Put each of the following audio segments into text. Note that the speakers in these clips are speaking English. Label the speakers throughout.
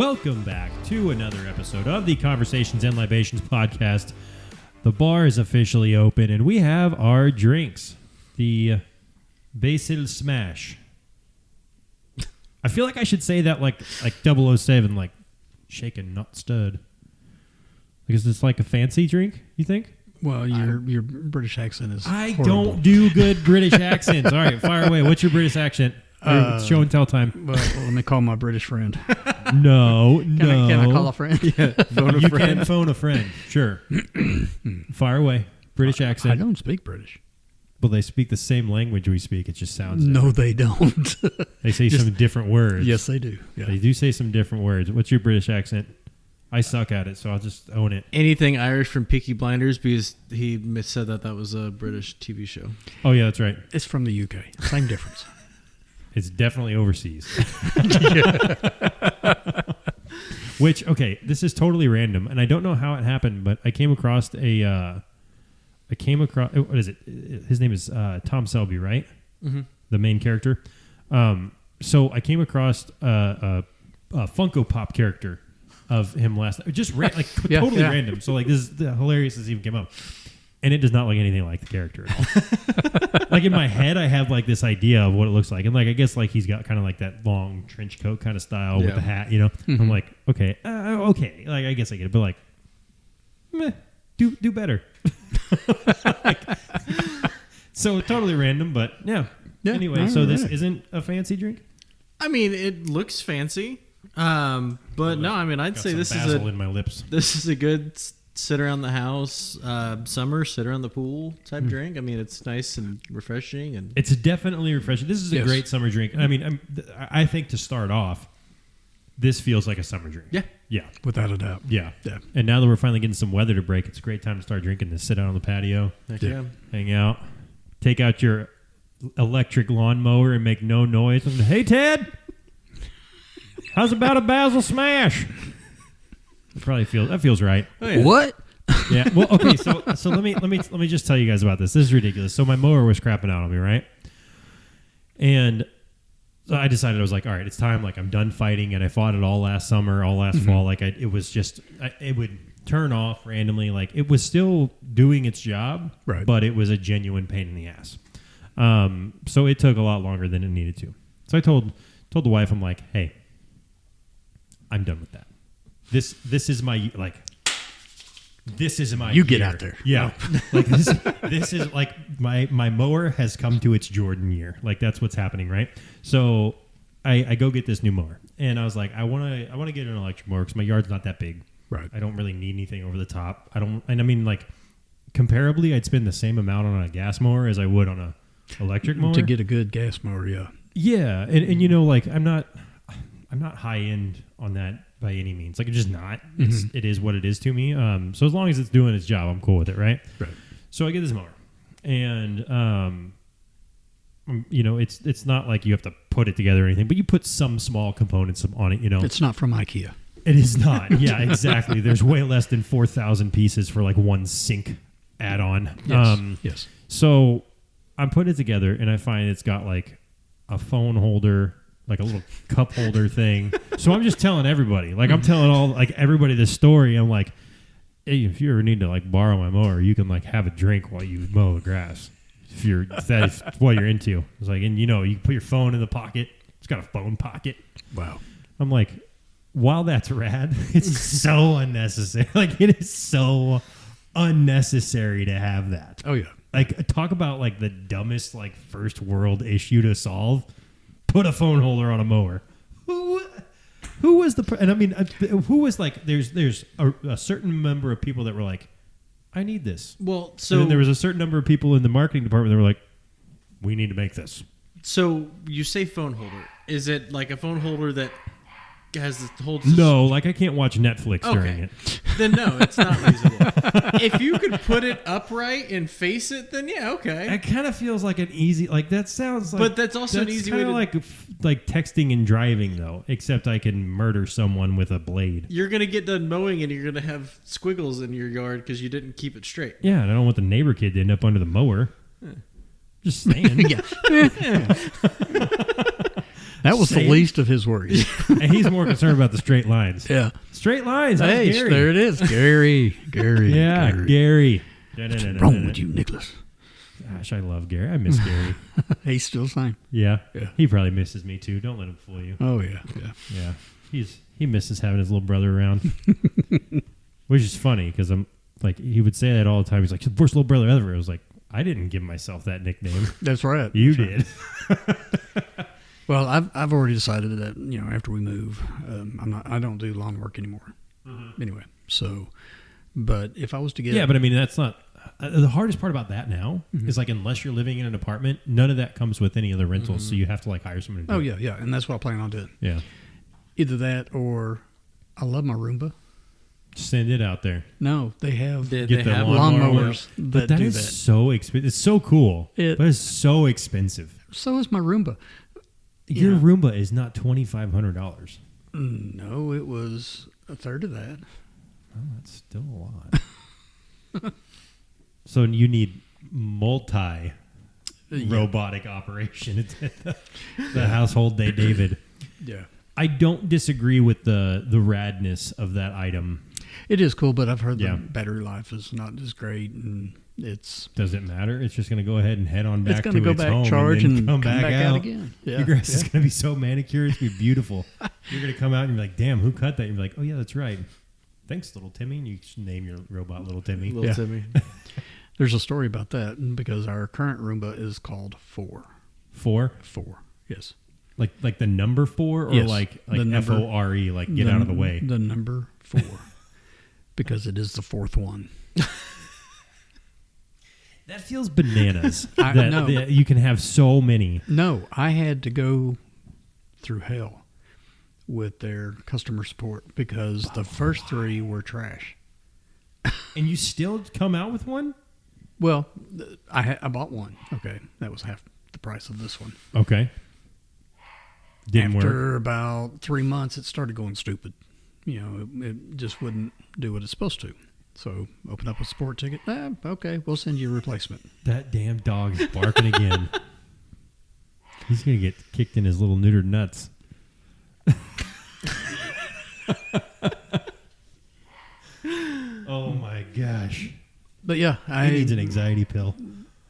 Speaker 1: Welcome back to another episode of the Conversations and Libations podcast. The bar is officially open, and we have our drinks. The Basil Smash. I feel like I should say that like 007, like shaken, not stirred. Like, is this like a fancy drink, you think?
Speaker 2: Well, your British accent is horrible.
Speaker 1: Don't do good British accents. All right, fire away. What's your British accent? It's show and tell time.
Speaker 2: Well, let me call my British friend.
Speaker 1: No.
Speaker 2: Can I call a friend?
Speaker 1: Yeah,
Speaker 2: phone a
Speaker 1: you
Speaker 2: friend.
Speaker 1: can phone a friend. Sure. Fire away. British accent.
Speaker 2: I don't speak British.
Speaker 1: Well, they speak the same language we speak. It just sounds
Speaker 2: No,
Speaker 1: different.
Speaker 2: they don't.
Speaker 1: They say some different words.
Speaker 2: Yes, they do. Yeah.
Speaker 1: They do say some different words. What's your British accent? I suck at it, so I'll just own it.
Speaker 3: Anything Irish from Peaky Blinders, because he said that was a British TV show.
Speaker 1: Oh, yeah, that's right.
Speaker 2: It's from the UK. Same difference.
Speaker 1: It's definitely overseas. Which, okay, this is totally random, and I don't know how it happened, but I came across what is it? His name is Tom Selby, right? Mm-hmm. The main character. So I came across a Funko Pop character of him last night. Just totally random. So like this is hilarious as even came up. And it does not look anything like the character at all. Like in my head, I have like this idea of what it looks like. And like, I guess like he's got kind of like that long trench coat kind of style with the hat, you know? Mm-hmm. I'm like, okay. Like, I guess I get it. But like, meh, do better. So totally random, but yeah. Anyway, so this isn't a fancy drink?
Speaker 3: I mean, it looks fancy. But no, I mean, I'd say this is
Speaker 1: in my lips.
Speaker 3: This is a good sit around the house, summer, sit around the pool type drink. I mean, it's nice and refreshing, and
Speaker 1: it's definitely refreshing. This is a great summer drink. I mean, I think to start off, this feels like a summer drink. Yeah,
Speaker 2: without a doubt.
Speaker 1: Yeah. And now that we're finally getting some weather to break, it's a great time to start drinking this. Sit out on the patio, hang out, take out your electric lawnmower and make no noise. And, hey, Ted, how's about a Basil Smash? Probably feels right.
Speaker 3: Oh, yeah.
Speaker 2: What?
Speaker 1: Yeah. Well, okay. So let me just tell you guys about this. This is ridiculous. So my mower was crapping out on me, right? And so I decided, I was like, all right, it's time. Like, I'm done fighting, and I fought it all last summer, all last fall. Like, it would turn off randomly. Like, it was still doing its job,
Speaker 2: right? But
Speaker 1: it was a genuine pain in the ass. So it took a lot longer than it needed to. So I told the wife, I'm like, hey, I'm done with that. This is my
Speaker 2: you get out there.
Speaker 1: Yeah. Like this is like my mower has come to its Jordan year. Like that's what's happening, right? So I go get this new mower, and I was like, I want to get an electric mower because my yard's not that big.
Speaker 2: Right.
Speaker 1: I don't really need anything over the top. And I mean, like, comparably, I'd spend the same amount on a gas mower as I would on a electric mower
Speaker 2: to get a good gas mower. Yeah.
Speaker 1: Yeah, and you know, like I'm not high end on that by any means. Like, it's just not. It is what it is to me. So as long as it's doing its job, I'm cool with it, right?
Speaker 2: Right.
Speaker 1: So I get this mower, and you know, it's not like you have to put it together or anything, but you put some small components on it. You know,
Speaker 2: it's not from IKEA.
Speaker 1: It is not. Yeah, exactly. There's way less than 4,000 pieces for like one sink add-on.
Speaker 2: Yes.
Speaker 1: So I'm putting it together, and I find it's got like a phone holder, like a little cup holder thing. So I'm just telling everybody, like I'm telling everybody this story. I'm like, hey, if you ever need to like borrow my mower, you can like have a drink while you mow the grass. If that's what you're into. It's like, and you know, you can put your phone in the pocket. It's got a phone pocket.
Speaker 2: Wow.
Speaker 1: I'm like, while that's rad, it's so unnecessary. Like, it is so unnecessary to have that.
Speaker 2: Oh yeah.
Speaker 1: Like, talk about like the dumbest like first world issue to solve. Put a phone holder on a mower. Who was the? And I mean, who was like? There's a certain number of people that were like, I need this.
Speaker 3: Well, so
Speaker 1: and then there was a certain number of people in the marketing department that were like, we need to make this.
Speaker 3: So you say phone holder? Is it like a phone holder that holds?
Speaker 1: No, like I can't watch Netflix during it.
Speaker 3: Then no, it's not reasonable. If you could put it upright and face it, then yeah, okay.
Speaker 1: It kind of feels like an easy, like that sounds like.
Speaker 3: But that's also an easy way to
Speaker 1: like texting and driving though. Except I can murder someone with a blade.
Speaker 3: You're gonna get done mowing and you're gonna have squiggles in your yard because you didn't keep it straight.
Speaker 1: Yeah, and I don't want the neighbor kid to end up under the mower. Just saying.
Speaker 2: That was the least of his worries.
Speaker 1: And he's more concerned about the straight lines.
Speaker 2: Yeah.
Speaker 1: Straight lines.
Speaker 2: Hey,
Speaker 1: Gary.
Speaker 2: there it is. Gary.
Speaker 1: Yeah, Gary.
Speaker 2: What's wrong with you, Nicholas?
Speaker 1: Gosh, I love Gary. I miss Gary.
Speaker 2: He's still the same.
Speaker 1: Yeah.
Speaker 2: Yeah.
Speaker 1: He probably misses me too. Don't let him fool you.
Speaker 2: Oh, yeah.
Speaker 1: Yeah. He misses having his little brother around. Which is funny because I'm like, he would say that all the time. He's like, worst little brother ever. I was like, I didn't give myself that nickname.
Speaker 2: That's right.
Speaker 1: You
Speaker 2: That's
Speaker 1: did.
Speaker 2: Right. Well, I've already decided that, after we move, I don't do lawn work anymore. Mm-hmm. Anyway, so, but if I was to get...
Speaker 1: Yeah, but I mean, that's not... the hardest part about that now is like, unless you're living in an apartment, none of that comes with any other rentals. So you have to like hire someone to do it.
Speaker 2: Yeah. And that's what I plan on doing.
Speaker 1: Yeah.
Speaker 2: Either that or I love my Roomba.
Speaker 1: Send it out there.
Speaker 2: No, they have
Speaker 3: They
Speaker 1: Get the
Speaker 3: have
Speaker 2: lawnmowers
Speaker 1: But
Speaker 2: that do
Speaker 1: is
Speaker 2: that.
Speaker 1: so expensive. It's so cool, but it's so expensive.
Speaker 2: So is my Roomba.
Speaker 1: Your Roomba is not $2,500.
Speaker 2: No, it was a third of that.
Speaker 1: Oh, that's still a lot. So you need robotic operation at the household day, David.
Speaker 2: Yeah.
Speaker 1: I don't disagree with the radness of that item.
Speaker 2: It is cool, but I've heard the battery life is not as great, and it's...
Speaker 1: Does it matter? It's just going to go ahead and head on back to its home.
Speaker 2: It's going to go back, charge, and
Speaker 1: come back
Speaker 2: out again. Yeah.
Speaker 1: Your grass is going to be so manicured. It's going to be beautiful. You're going to come out and be like, damn, who cut that? You're like, oh, yeah, that's right. Thanks, little Timmy. And you should name your robot Little Timmy.
Speaker 3: Little Timmy.
Speaker 2: There's a story about that because our current Roomba is called 4.
Speaker 1: 4?
Speaker 2: 4, yes.
Speaker 1: Like the number 4 or
Speaker 2: yes.
Speaker 1: like FORE, like get out of the way?
Speaker 2: The number 4. Because it is the 4th one.
Speaker 1: That feels bananas.
Speaker 2: No.
Speaker 1: that you can have so many.
Speaker 2: No, I had to go through hell with their customer support because the first 3 were trash.
Speaker 1: And you still come out with one?
Speaker 2: Well, I bought one. Okay, that was half the price of this one.
Speaker 1: Okay. Didn't
Speaker 2: After
Speaker 1: work.
Speaker 2: about 3 months, it started going stupid. It just wouldn't do what it's supposed to. So, open up a support ticket. Okay, we'll send you a replacement.
Speaker 1: That damn dog is barking again. He's going to get kicked in his little neutered nuts. Oh my gosh.
Speaker 2: But yeah,
Speaker 1: He needs an anxiety pill.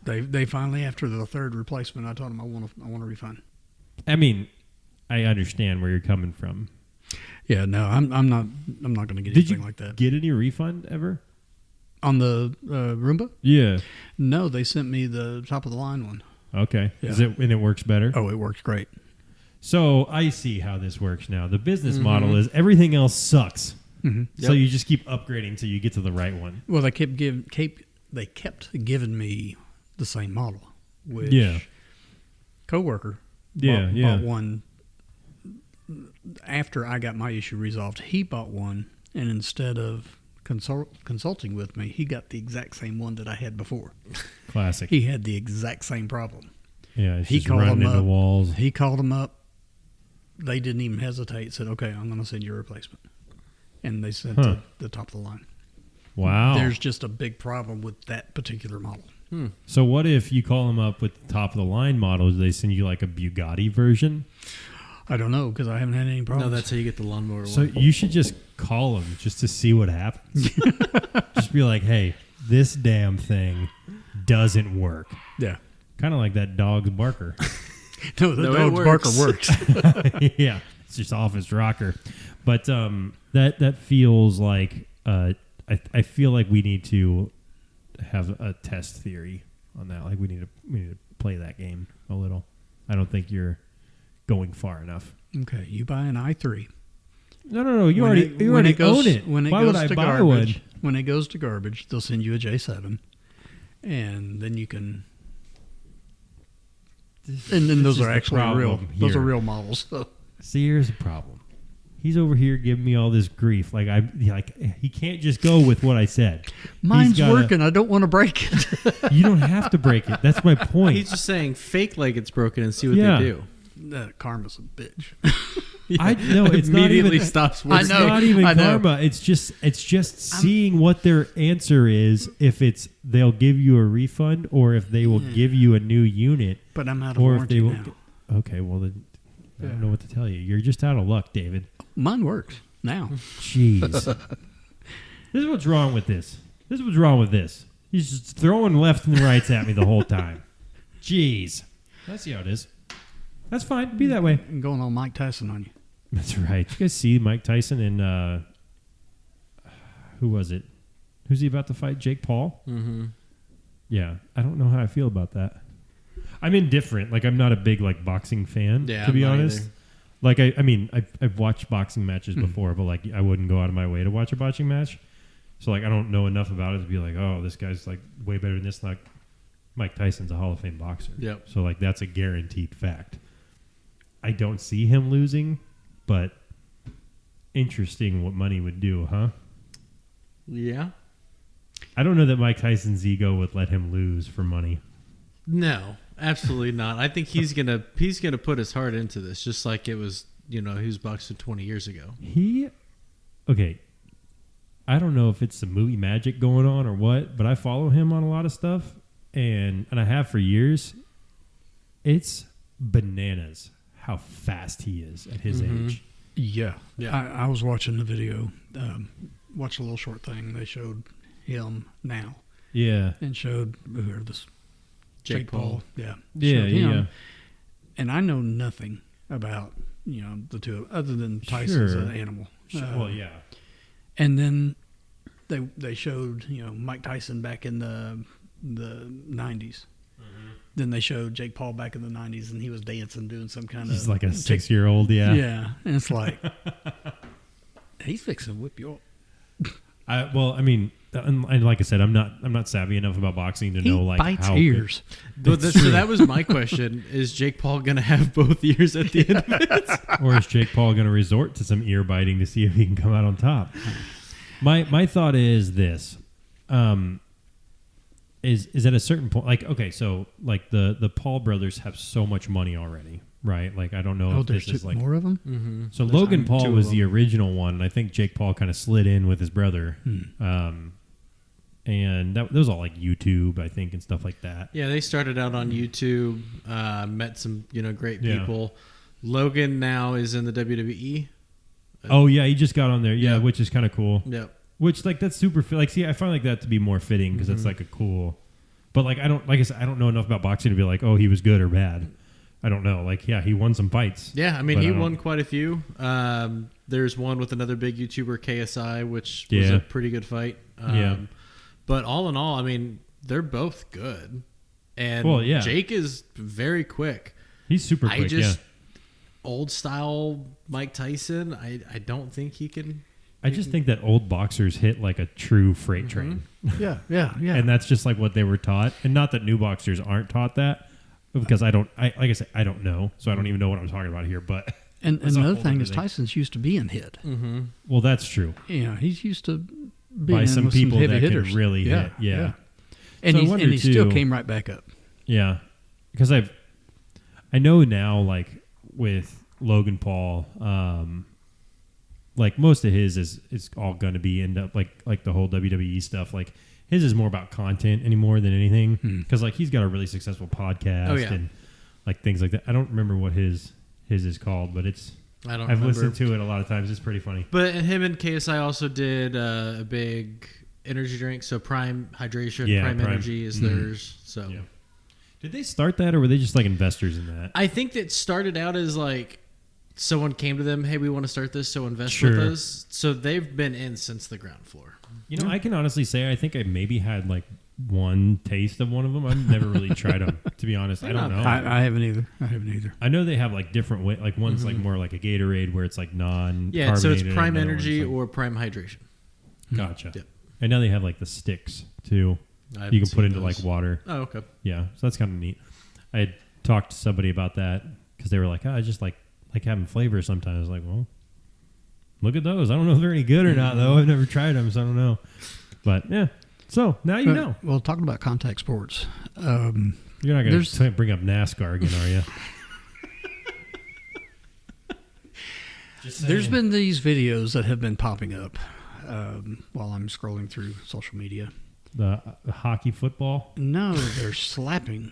Speaker 2: They finally, after the 3rd replacement, I told them I want a refund.
Speaker 1: I mean, I understand where you're coming from.
Speaker 2: Yeah, no, I'm not going to get anything like that.
Speaker 1: Did you get any refund ever?
Speaker 2: On the Roomba?
Speaker 1: Yeah.
Speaker 2: No, they sent me the top of the line one.
Speaker 1: Okay.
Speaker 2: Yeah.
Speaker 1: And it works better?
Speaker 2: Oh, it works great.
Speaker 1: So I see how this works now. The business model is everything else sucks.
Speaker 2: Mm-hmm.
Speaker 1: So you just keep upgrading until you get to the right one.
Speaker 2: Well, they kept giving me the same model, which coworker bought one after I got my issue resolved. He bought one, and instead of consulting with me, he got the exact same one that I had before.
Speaker 1: Classic.
Speaker 2: He had the exact same problem.
Speaker 1: Yeah, it's
Speaker 2: He
Speaker 1: just
Speaker 2: called
Speaker 1: running
Speaker 2: him
Speaker 1: into
Speaker 2: up.
Speaker 1: walls.
Speaker 2: He called them up. They didn't even hesitate. Said, "Okay, I'm going to send you a replacement," and they sent the top of the line.
Speaker 1: Wow.
Speaker 2: There's just a big problem with that particular model.
Speaker 1: So what if you call them up with the top of the line models? They send you like a Bugatti version.
Speaker 2: I don't know because I haven't had any problems.
Speaker 3: No, that's how you get the lawnmower
Speaker 1: So
Speaker 3: one.
Speaker 1: you should just call them just to see what happens. Just be like, hey, this damn thing doesn't work.
Speaker 2: Yeah.
Speaker 1: Kind of like that dog's barker.
Speaker 2: No, the
Speaker 3: No, it
Speaker 2: dog's barker
Speaker 3: works.
Speaker 2: works.
Speaker 1: Yeah, it's just off its rocker. But that feels like I feel like we need to have a test theory on that. Like we need to play that game a little. I don't think you're going far enough.
Speaker 2: Okay, you buy an i3.
Speaker 1: No. You already own it.
Speaker 2: When it
Speaker 1: Why
Speaker 2: goes
Speaker 1: would I
Speaker 2: to
Speaker 1: buy
Speaker 2: garbage,
Speaker 1: one?
Speaker 2: when it goes to garbage, they'll send you a J7, and then you can. And then those
Speaker 1: is
Speaker 2: are
Speaker 1: the
Speaker 2: actually real.
Speaker 1: problem
Speaker 2: Those are
Speaker 1: here.
Speaker 2: real models. So.
Speaker 1: See, here's the problem. He's over here giving me all this grief. Like he can't just go with what I said.
Speaker 2: Mine's working. I don't want to break it.
Speaker 1: You don't have to break it. That's my point.
Speaker 3: He's just saying fake like it's broken and see what
Speaker 1: Yeah.
Speaker 3: they do.
Speaker 2: Karma's a bitch.
Speaker 1: I know it's not
Speaker 3: Immediately
Speaker 1: even.
Speaker 3: stops
Speaker 2: I
Speaker 3: working.
Speaker 1: It's
Speaker 2: know.
Speaker 1: not even
Speaker 2: I know.
Speaker 1: karma. It's just seeing what their answer is. If it's they'll give you a refund, or if they will give you a new unit,
Speaker 2: But I'm out of
Speaker 1: or if
Speaker 2: warranty
Speaker 1: they will.
Speaker 2: now.
Speaker 1: Okay, well then I don't know what to tell you. You're just out of luck, David.
Speaker 2: Mine works now.
Speaker 1: Jeez. This is what's wrong with this. This is what's wrong with this. He's just throwing left and rights at me the whole time. Jeez. I see how it is. That's fine. Be that way.
Speaker 2: I'm going on Mike Tyson on you.
Speaker 1: That's right. You guys see Mike Tyson and who was it? Who's he about to fight? Jake Paul?
Speaker 3: Mm-hmm.
Speaker 1: Yeah. I don't know how I feel about that. I'm indifferent. Like, I'm not a big, like, boxing fan, to be honest.
Speaker 3: Either.
Speaker 1: Like, I mean, I've watched boxing matches before, but, like, I wouldn't go out of my way to watch a boxing match. So, like, I don't know enough about it to be like, oh, this guy's, like, way better than this. Like, Mike Tyson's a Hall of Fame boxer.
Speaker 3: Yep.
Speaker 1: So, like, that's a guaranteed fact. I don't see him losing, but interesting what money would do, huh?
Speaker 3: Yeah.
Speaker 1: I don't know that Mike Tyson's ego would let him lose for money.
Speaker 3: No, absolutely not. I think he's gonna put his heart into this, just like it was. He was boxing 20 years ago.
Speaker 1: Okay. I don't know if it's some movie magic going on or what, but I follow him on a lot of stuff, and I have for years. It's bananas how fast he is at his age.
Speaker 2: Yeah.
Speaker 3: Yeah.
Speaker 2: I was watching the video, watched a little short thing. They showed him now
Speaker 1: Yeah.
Speaker 2: and showed whoever this
Speaker 3: Jake Paul.
Speaker 2: Yeah.
Speaker 1: Yeah,
Speaker 2: Showed him.
Speaker 1: yeah.
Speaker 2: And I know nothing about, the two other than Tyson's
Speaker 1: Sure.
Speaker 2: an animal.
Speaker 1: Well, yeah.
Speaker 2: And then they showed, Mike Tyson back in the 90s. Then they showed Jake Paul back in the 90s, and he was dancing, doing some kind of...
Speaker 1: He's like a 6-year-old, yeah.
Speaker 2: Yeah, and it's like, he's fixing to whip you up.
Speaker 1: Well, I mean, and like I said, I'm not savvy enough about boxing to
Speaker 2: He
Speaker 1: know like
Speaker 2: bites
Speaker 1: how
Speaker 2: ears.
Speaker 3: So that was my question: is Jake Paul going to have both ears at the end of it?
Speaker 1: or is Jake Paul going to resort to some ear biting to see if he can come out on top? My thought is this: is at a certain point, like, okay, so like the Paul brothers have so much money already, right? Like, I don't know if
Speaker 2: There's
Speaker 3: Mm-hmm.
Speaker 1: this is like
Speaker 2: more of them?
Speaker 3: Mm-hmm.
Speaker 1: so. Logan
Speaker 2: two
Speaker 1: Paul
Speaker 2: of
Speaker 1: was the
Speaker 2: them.
Speaker 1: original one, and I think Jake Paul kind of slid in with his brother. And that was all like YouTube, I think, and stuff like that.
Speaker 3: Yeah, they started out on YouTube, met some great
Speaker 1: Yeah.
Speaker 3: people. Logan now is in the WWE.
Speaker 1: Oh yeah, he just got on there. Yeah,
Speaker 3: Yeah.
Speaker 1: which is kind of cool.
Speaker 3: Yep.
Speaker 1: Which like that's super. Like, see, I find like that to be more fitting because it's like a cool. But like I said, I don't know enough about boxing to be like, oh, he was good or bad. I don't know. Like, yeah, he won some fights.
Speaker 3: Yeah, I mean,
Speaker 1: But
Speaker 3: he
Speaker 1: I don't-
Speaker 3: won quite a few. There's one with another big YouTuber, KSI, which was
Speaker 1: Yeah.
Speaker 3: a pretty good fight.
Speaker 1: Yeah.
Speaker 3: But all in all, I mean, they're both good. And
Speaker 1: Well, yeah.
Speaker 3: Jake is very quick.
Speaker 1: He's super quick.
Speaker 3: Old style Mike Tyson, I don't think he can.
Speaker 1: I just think that old boxers hit like a true freight train,
Speaker 2: Yeah, yeah, yeah.
Speaker 1: and that's just like what they were taught. And not that new boxers aren't taught that, because like I said, I don't know, so I don't even know what I'm talking about here. But
Speaker 2: and
Speaker 1: That's a
Speaker 2: another
Speaker 1: whole
Speaker 2: thing
Speaker 1: other
Speaker 2: is
Speaker 1: thing.
Speaker 2: Tyson's used to being hit.
Speaker 1: well, that's true.
Speaker 2: He's used to being
Speaker 1: By
Speaker 2: in
Speaker 1: some
Speaker 2: with
Speaker 1: people
Speaker 2: heavy
Speaker 1: that
Speaker 2: hitters.
Speaker 1: can really hit. Yeah.
Speaker 2: And,
Speaker 1: So I
Speaker 2: he's,
Speaker 1: wonder,
Speaker 2: and he still
Speaker 1: too-
Speaker 2: came right back up.
Speaker 1: Yeah, because I know now, like with Logan Paul, like most of his is all going to be end up like the whole WWE stuff. Like his is more about content anymore than anything, because like he's got a really successful podcast
Speaker 3: Oh, yeah.
Speaker 1: and like things like that. I don't remember what his is called, but
Speaker 3: I don't
Speaker 1: I've
Speaker 3: remember.
Speaker 1: listened to it a lot of times. It's pretty funny.
Speaker 3: But him and KSI also did a big energy drink. So Prime Hydration,
Speaker 1: Yeah,
Speaker 3: Prime
Speaker 1: Prime.
Speaker 3: Energy is theirs. So
Speaker 1: Yeah. Did they start that, or were they just like investors in that?
Speaker 3: I think that started out as like someone came to them, hey, we want to start this, so invest
Speaker 1: Sure.
Speaker 3: with us. So they've been in since the ground floor.
Speaker 1: You know, I can honestly say I think I maybe had like one taste of one of them. I've never really tried them, to be honest. I don't know.
Speaker 2: I haven't either.
Speaker 1: I know they have like different way. Like one's like more like a Gatorade where it's like non.
Speaker 3: Yeah, so it's Prime
Speaker 1: and another
Speaker 3: Energy
Speaker 1: one's,
Speaker 3: or Prime Hydration.
Speaker 1: like, gotcha.
Speaker 3: Yep.
Speaker 1: And now they have like the sticks too.
Speaker 3: I
Speaker 1: You can
Speaker 3: haven't
Speaker 1: put
Speaker 3: seen
Speaker 1: into
Speaker 3: those.
Speaker 1: like water.
Speaker 3: Oh, okay.
Speaker 1: Yeah, so that's kind of neat. I had talked to somebody about that because they were like, I just like having flavor sometimes. I was like, well, look at those. I don't know if they're any good or not though. I've never tried them, so I don't know. But yeah, so now you know.
Speaker 2: Well, talking about contact sports,
Speaker 1: You're not going
Speaker 2: there's-
Speaker 1: to bring up NASCAR again, are you?
Speaker 2: there's been these videos that have been popping up while I'm scrolling through social media.
Speaker 1: the hockey football.
Speaker 2: No, they're slapping.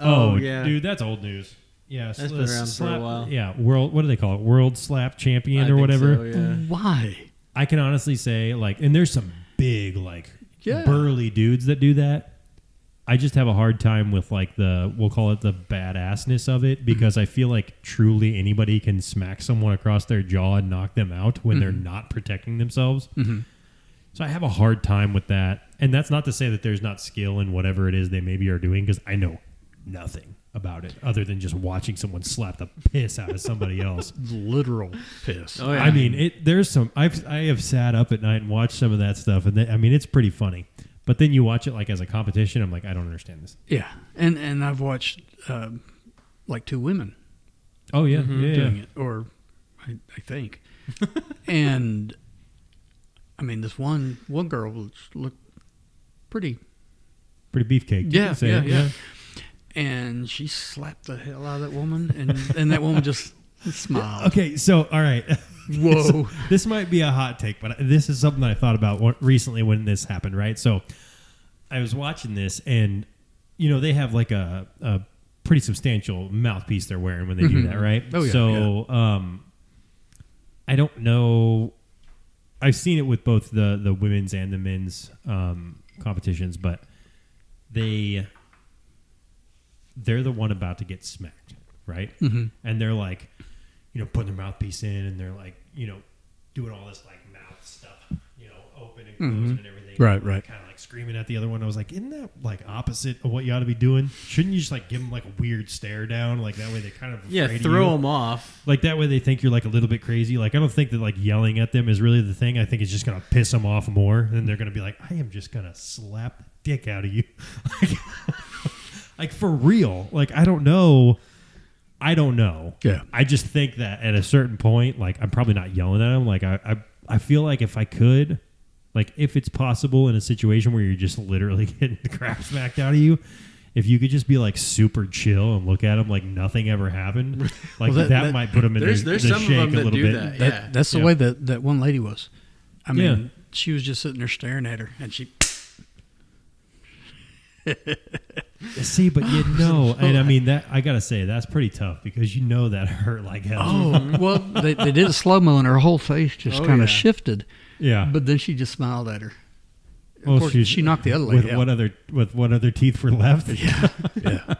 Speaker 3: Oh, yeah.
Speaker 1: dude, that's old news. Yeah,
Speaker 3: That's been around for a while.
Speaker 1: Yeah, world. What do they call it? World Slap Champion
Speaker 3: I
Speaker 1: or
Speaker 3: think
Speaker 1: whatever.
Speaker 3: so, yeah.
Speaker 2: Why?
Speaker 1: I can honestly say, like, and there's some big, like,
Speaker 2: Yeah.
Speaker 1: burly dudes that do that. I just have a hard time with, like, we'll call it the badassness of it, because I feel like truly anybody can smack someone across their jaw and knock them out when they're not protecting themselves.
Speaker 2: Mm-hmm.
Speaker 1: So I have a hard time with that. And that's not to say that there's not skill in whatever it is they maybe are doing, because I know nothing about it other than just watching someone slap the piss out of somebody else.
Speaker 2: Literal piss.
Speaker 3: Oh, yeah.
Speaker 1: I mean, there's some. I have sat up at night and watched some of that stuff, and I mean, it's pretty funny. But then you watch it like as a competition. I'm like, I don't understand this.
Speaker 2: Yeah, and I've watched like two women
Speaker 1: Oh yeah,
Speaker 2: doing it, or I think, and I mean, this one girl looked pretty.
Speaker 1: pretty beefcake. You
Speaker 2: Yeah,
Speaker 1: can say it,
Speaker 2: yeah. And she slapped the hell out of that woman, and that woman just smiled.
Speaker 1: Okay, so all right.
Speaker 2: Whoa.
Speaker 1: This might be a hot take, but this is something that I thought about recently when this happened, right? So I was watching this, and, you know, they have like a pretty substantial mouthpiece they're wearing when they do that, right?
Speaker 2: Oh, yeah.
Speaker 1: So I don't know. I've seen it with both the women's and the men's competitions, but they're the one about to get smacked, right?
Speaker 2: Mm-hmm.
Speaker 1: And they're like, you know, putting their mouthpiece in, and they're like, you know, doing all this like mouth stuff, you know, open and closing and everything.
Speaker 2: Right,
Speaker 1: and
Speaker 2: right.
Speaker 1: Kind of like screaming at the other one. I was like, isn't that like opposite of what you ought to be doing? Shouldn't you just like give them like a weird stare down, like that way they kind of afraid
Speaker 3: throw
Speaker 1: of you?
Speaker 3: them off.
Speaker 1: Like that way they think you're like a little bit crazy. Like I don't think that like yelling at them is really the thing. I think it's just gonna piss them off more, and they're gonna be like, I am just gonna slap the dick out of you, like for real. Like I don't know.
Speaker 2: Yeah.
Speaker 1: I just think that at a certain point, like I'm probably not yelling at them. Like I feel like if I could, like if it's possible in a situation where you're just literally getting the crap smacked out of you, if you could just be like super chill and look at them like nothing ever happened, like
Speaker 2: Well,
Speaker 1: that might put them in
Speaker 3: there's
Speaker 1: the
Speaker 3: some of
Speaker 1: shake
Speaker 3: them
Speaker 1: a
Speaker 3: that
Speaker 1: little
Speaker 3: do
Speaker 1: bit.
Speaker 3: that. Yeah.
Speaker 2: That's the
Speaker 1: Yeah.
Speaker 2: way that one lady was. I mean,
Speaker 1: Yeah.
Speaker 2: she was just sitting there staring at her, and she.
Speaker 1: See, but you know, and I mean that I gotta say that's pretty tough because you know that hurt like hell.
Speaker 2: Oh, well, they did a slow mo, and her whole face just
Speaker 3: Oh,
Speaker 2: kind
Speaker 3: yeah.
Speaker 2: of shifted.
Speaker 1: Yeah,
Speaker 2: But then she just smiled at her.
Speaker 1: well,
Speaker 2: Of course, she knocked the other
Speaker 1: with
Speaker 2: lady out.
Speaker 1: what other teeth were left?
Speaker 2: Yeah.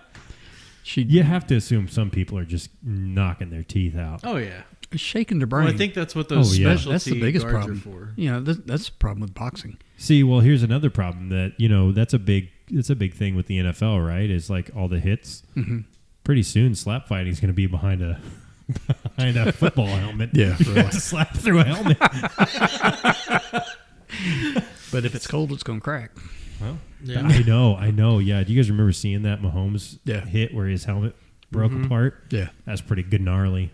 Speaker 2: She
Speaker 1: You have to assume some people are just knocking their teeth out.
Speaker 3: Oh yeah.
Speaker 2: shaking their brain.
Speaker 3: Well, I think that's what those
Speaker 1: Oh, yeah.
Speaker 3: specialty
Speaker 2: that's the biggest
Speaker 3: guards
Speaker 2: problem.
Speaker 3: are for.
Speaker 2: You know, that's the problem with boxing.
Speaker 1: See, well, here's another problem that you know that's a big thing with the NFL, right? Is like all the hits.
Speaker 2: Mm-hmm.
Speaker 1: Pretty soon, slap fighting is going to be behind a football helmet.
Speaker 2: Yeah,
Speaker 1: you
Speaker 2: really.
Speaker 1: have to slap through a helmet.
Speaker 2: But if it's cold, it's going to crack.
Speaker 1: Well,
Speaker 3: Yeah.
Speaker 1: I know. Yeah, do you guys remember seeing that Mahomes
Speaker 2: Yeah.
Speaker 1: hit where his helmet broke
Speaker 3: Mm-hmm.
Speaker 1: apart?
Speaker 2: Yeah.
Speaker 1: That's pretty good gnarly.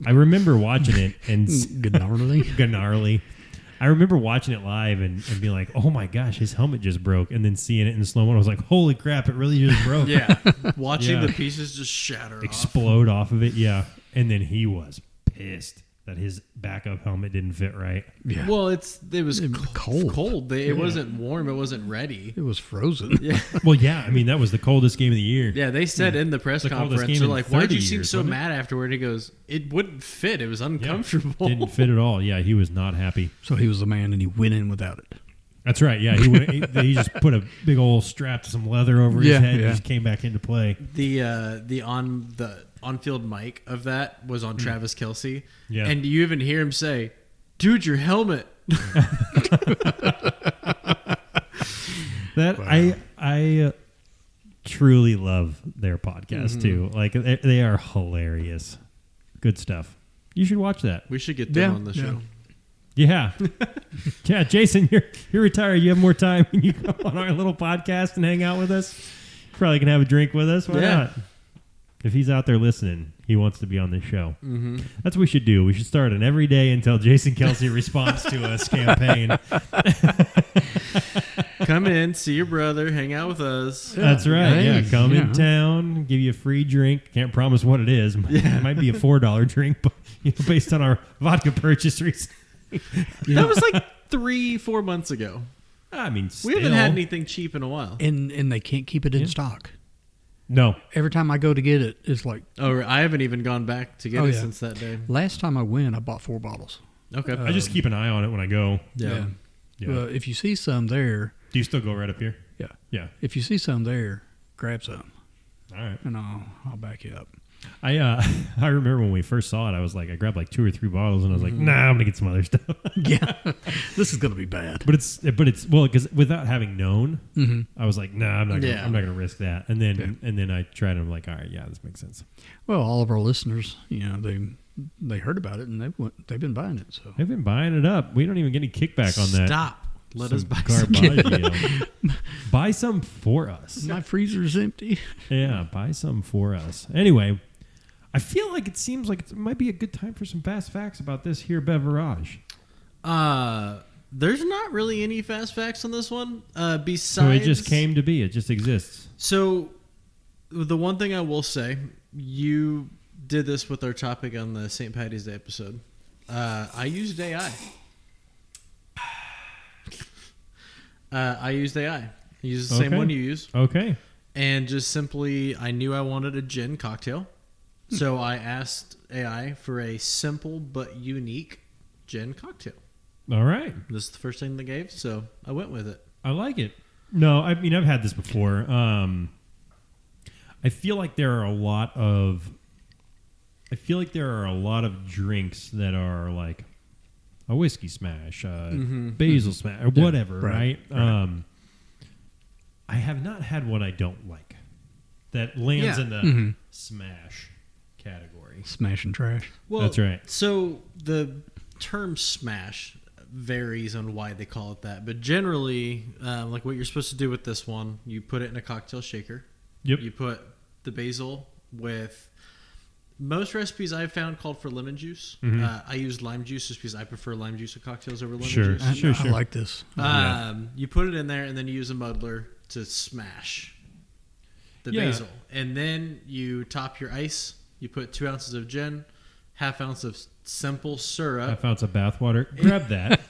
Speaker 1: I remember watching it and
Speaker 2: Good gnarly.
Speaker 1: gnarly. I remember watching it live and being like, "Oh my gosh, his helmet just broke!" And then seeing it in slow mo, I was like, "Holy crap, it really just broke!"
Speaker 3: Yeah. Watching
Speaker 1: Yeah.
Speaker 3: the pieces just shatter off.
Speaker 1: Explode off of it. Yeah, and then he was pissed that his backup helmet didn't fit right.
Speaker 2: Yeah.
Speaker 3: Well, it was
Speaker 2: cold.
Speaker 3: cold. It wasn't warm. It wasn't ready.
Speaker 2: It was frozen.
Speaker 3: Yeah.
Speaker 1: Well, yeah, I mean that was the coldest game of the year.
Speaker 3: Yeah, they said in the press
Speaker 1: The coldest
Speaker 3: conference,
Speaker 1: game
Speaker 3: they're
Speaker 1: in
Speaker 3: like, "Why did
Speaker 1: 30
Speaker 3: you seem
Speaker 1: years,
Speaker 3: so
Speaker 1: wasn't it?"
Speaker 3: mad afterward?" He goes, "It wouldn't fit. It was
Speaker 1: Yeah.
Speaker 3: uncomfortable."
Speaker 1: Didn't fit at all. Yeah, he was not happy.
Speaker 2: So he was the man, and he went in without it.
Speaker 1: That's right. Yeah, he just put a big old strap to some leather over his
Speaker 2: Yeah,
Speaker 1: head
Speaker 2: yeah.
Speaker 1: and just came back into play.
Speaker 3: The on-field mic of that was on Travis Kelce.
Speaker 1: Yeah.
Speaker 3: And you even hear him say, "Dude, your helmet."
Speaker 1: That I truly love their podcast too. Like they are hilarious. Good stuff. You should watch that.
Speaker 3: We should get them
Speaker 2: Yeah,
Speaker 3: on the
Speaker 2: yeah.
Speaker 3: show.
Speaker 1: Yeah. Yeah, Jason, you're retired. You have more time. You come on our little podcast and hang out with us. Probably can have a drink with us. Why
Speaker 3: Yeah.
Speaker 1: not? If he's out there listening, he wants to be on this show.
Speaker 3: Mm-hmm.
Speaker 1: That's what we should do. We should start an every day until Jason Kelce responds to us campaign.
Speaker 3: Come in, see your brother, hang out with us.
Speaker 1: That's right.
Speaker 2: Hey,
Speaker 1: yeah, come in
Speaker 2: yeah.
Speaker 1: town, give you a free drink. Can't promise what it is. It might be a $4 drink, but you know, based on our vodka purchase recently.
Speaker 3: That was like 3-4 months ago.
Speaker 1: I mean,
Speaker 3: We haven't
Speaker 1: still.
Speaker 3: had anything cheap in a while.
Speaker 2: And they can't keep it in stock.
Speaker 1: No.
Speaker 2: Every time I go to get it, it's like,
Speaker 3: Oh, I haven't even gone back to get it since that day.
Speaker 2: last time I went, I bought 4 bottles.
Speaker 3: Okay.
Speaker 1: I just keep an eye on it when I go.
Speaker 3: Yeah.
Speaker 2: If you see some there,
Speaker 1: Do you still go right up here?
Speaker 2: yeah.
Speaker 1: Yeah.
Speaker 2: If you see some there, grab some,
Speaker 1: All right.
Speaker 2: and I'll back you up.
Speaker 1: I remember when we first saw it, I was like, I grabbed like 2 or 3 bottles, and I was like, nah, I'm gonna get some other stuff.
Speaker 2: Yeah, this is gonna be bad.
Speaker 1: But it's well, because without having known, I was like, nah, I'm not gonna risk that. And then I tried, and I'm like, all right, yeah, this makes sense.
Speaker 2: Well, all of our listeners, they heard about it and they've been buying it. So
Speaker 1: They've been buying it up. We don't even get any kickback on that.
Speaker 3: Stop. Let us buy some.
Speaker 1: Garbaggio. Buy some for us.
Speaker 2: my freezer's empty.
Speaker 1: Yeah, buy some for us. Anyway, I feel like it seems like it might be a good time for some fast facts about this here beverage.
Speaker 3: There's not really any fast facts on this one. Besides,
Speaker 1: So it just came to be. It just exists.
Speaker 3: So the one thing I will say, you did this with our topic on the St. Patty's Day episode. I used AI. I used AI. I used the same one you use.
Speaker 1: Okay.
Speaker 3: And just simply, I knew I wanted a gin cocktail. So I asked AI for a simple but unique gin cocktail.
Speaker 1: All right.
Speaker 3: This is the first thing they gave, so I went with it.
Speaker 1: I like it. No, I mean, I've had this before. I feel like there are a lot of drinks that are like a whiskey smash, basil smash, or whatever, right? I have not had what I don't like that lands in the smash category.
Speaker 2: Smash and trash.
Speaker 3: Well,
Speaker 1: that's right.
Speaker 3: So the term smash varies on why they call it that, but generally, like what you're supposed to do with this one, you put it in a cocktail shaker.
Speaker 1: Yep.
Speaker 3: You put the basil with most recipes I've found called for lemon juice. I use lime juice just because I prefer lime juice in cocktails over lemon juice.
Speaker 1: Sure.
Speaker 2: I like this.
Speaker 3: You put it in there and then you use a muddler to smash the basil. And then you top your ice. You put 2 ounces of gin, half ounce of simple syrup.
Speaker 1: Half ounce of bathwater. Grab that.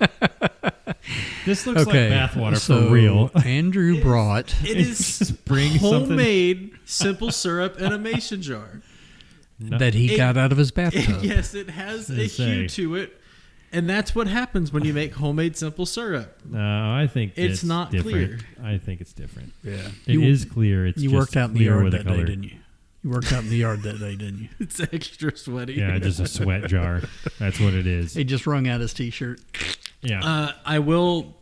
Speaker 1: This looks like bathwater
Speaker 2: so
Speaker 1: for real.
Speaker 2: Andrew brought
Speaker 3: It is
Speaker 1: Just bring
Speaker 3: homemade simple syrup in a mason jar.
Speaker 2: that he got out of his bathtub.
Speaker 3: Yes, it has a hue to it. And that's what happens when you make homemade simple syrup.
Speaker 1: No, I think
Speaker 3: It's not
Speaker 1: different.
Speaker 3: clear.
Speaker 1: I think it's different.
Speaker 2: Yeah.
Speaker 1: It is clear. It's
Speaker 2: You
Speaker 1: just
Speaker 2: worked out in the
Speaker 1: clear
Speaker 2: yard
Speaker 1: with a
Speaker 2: that day,
Speaker 1: color.
Speaker 2: didn't you? You worked out in the yard that day, didn't you?
Speaker 3: It's extra sweaty.
Speaker 1: Yeah, just a sweat jar. That's what it is.
Speaker 2: He just wrung out his T-shirt.
Speaker 1: Yeah.
Speaker 3: I will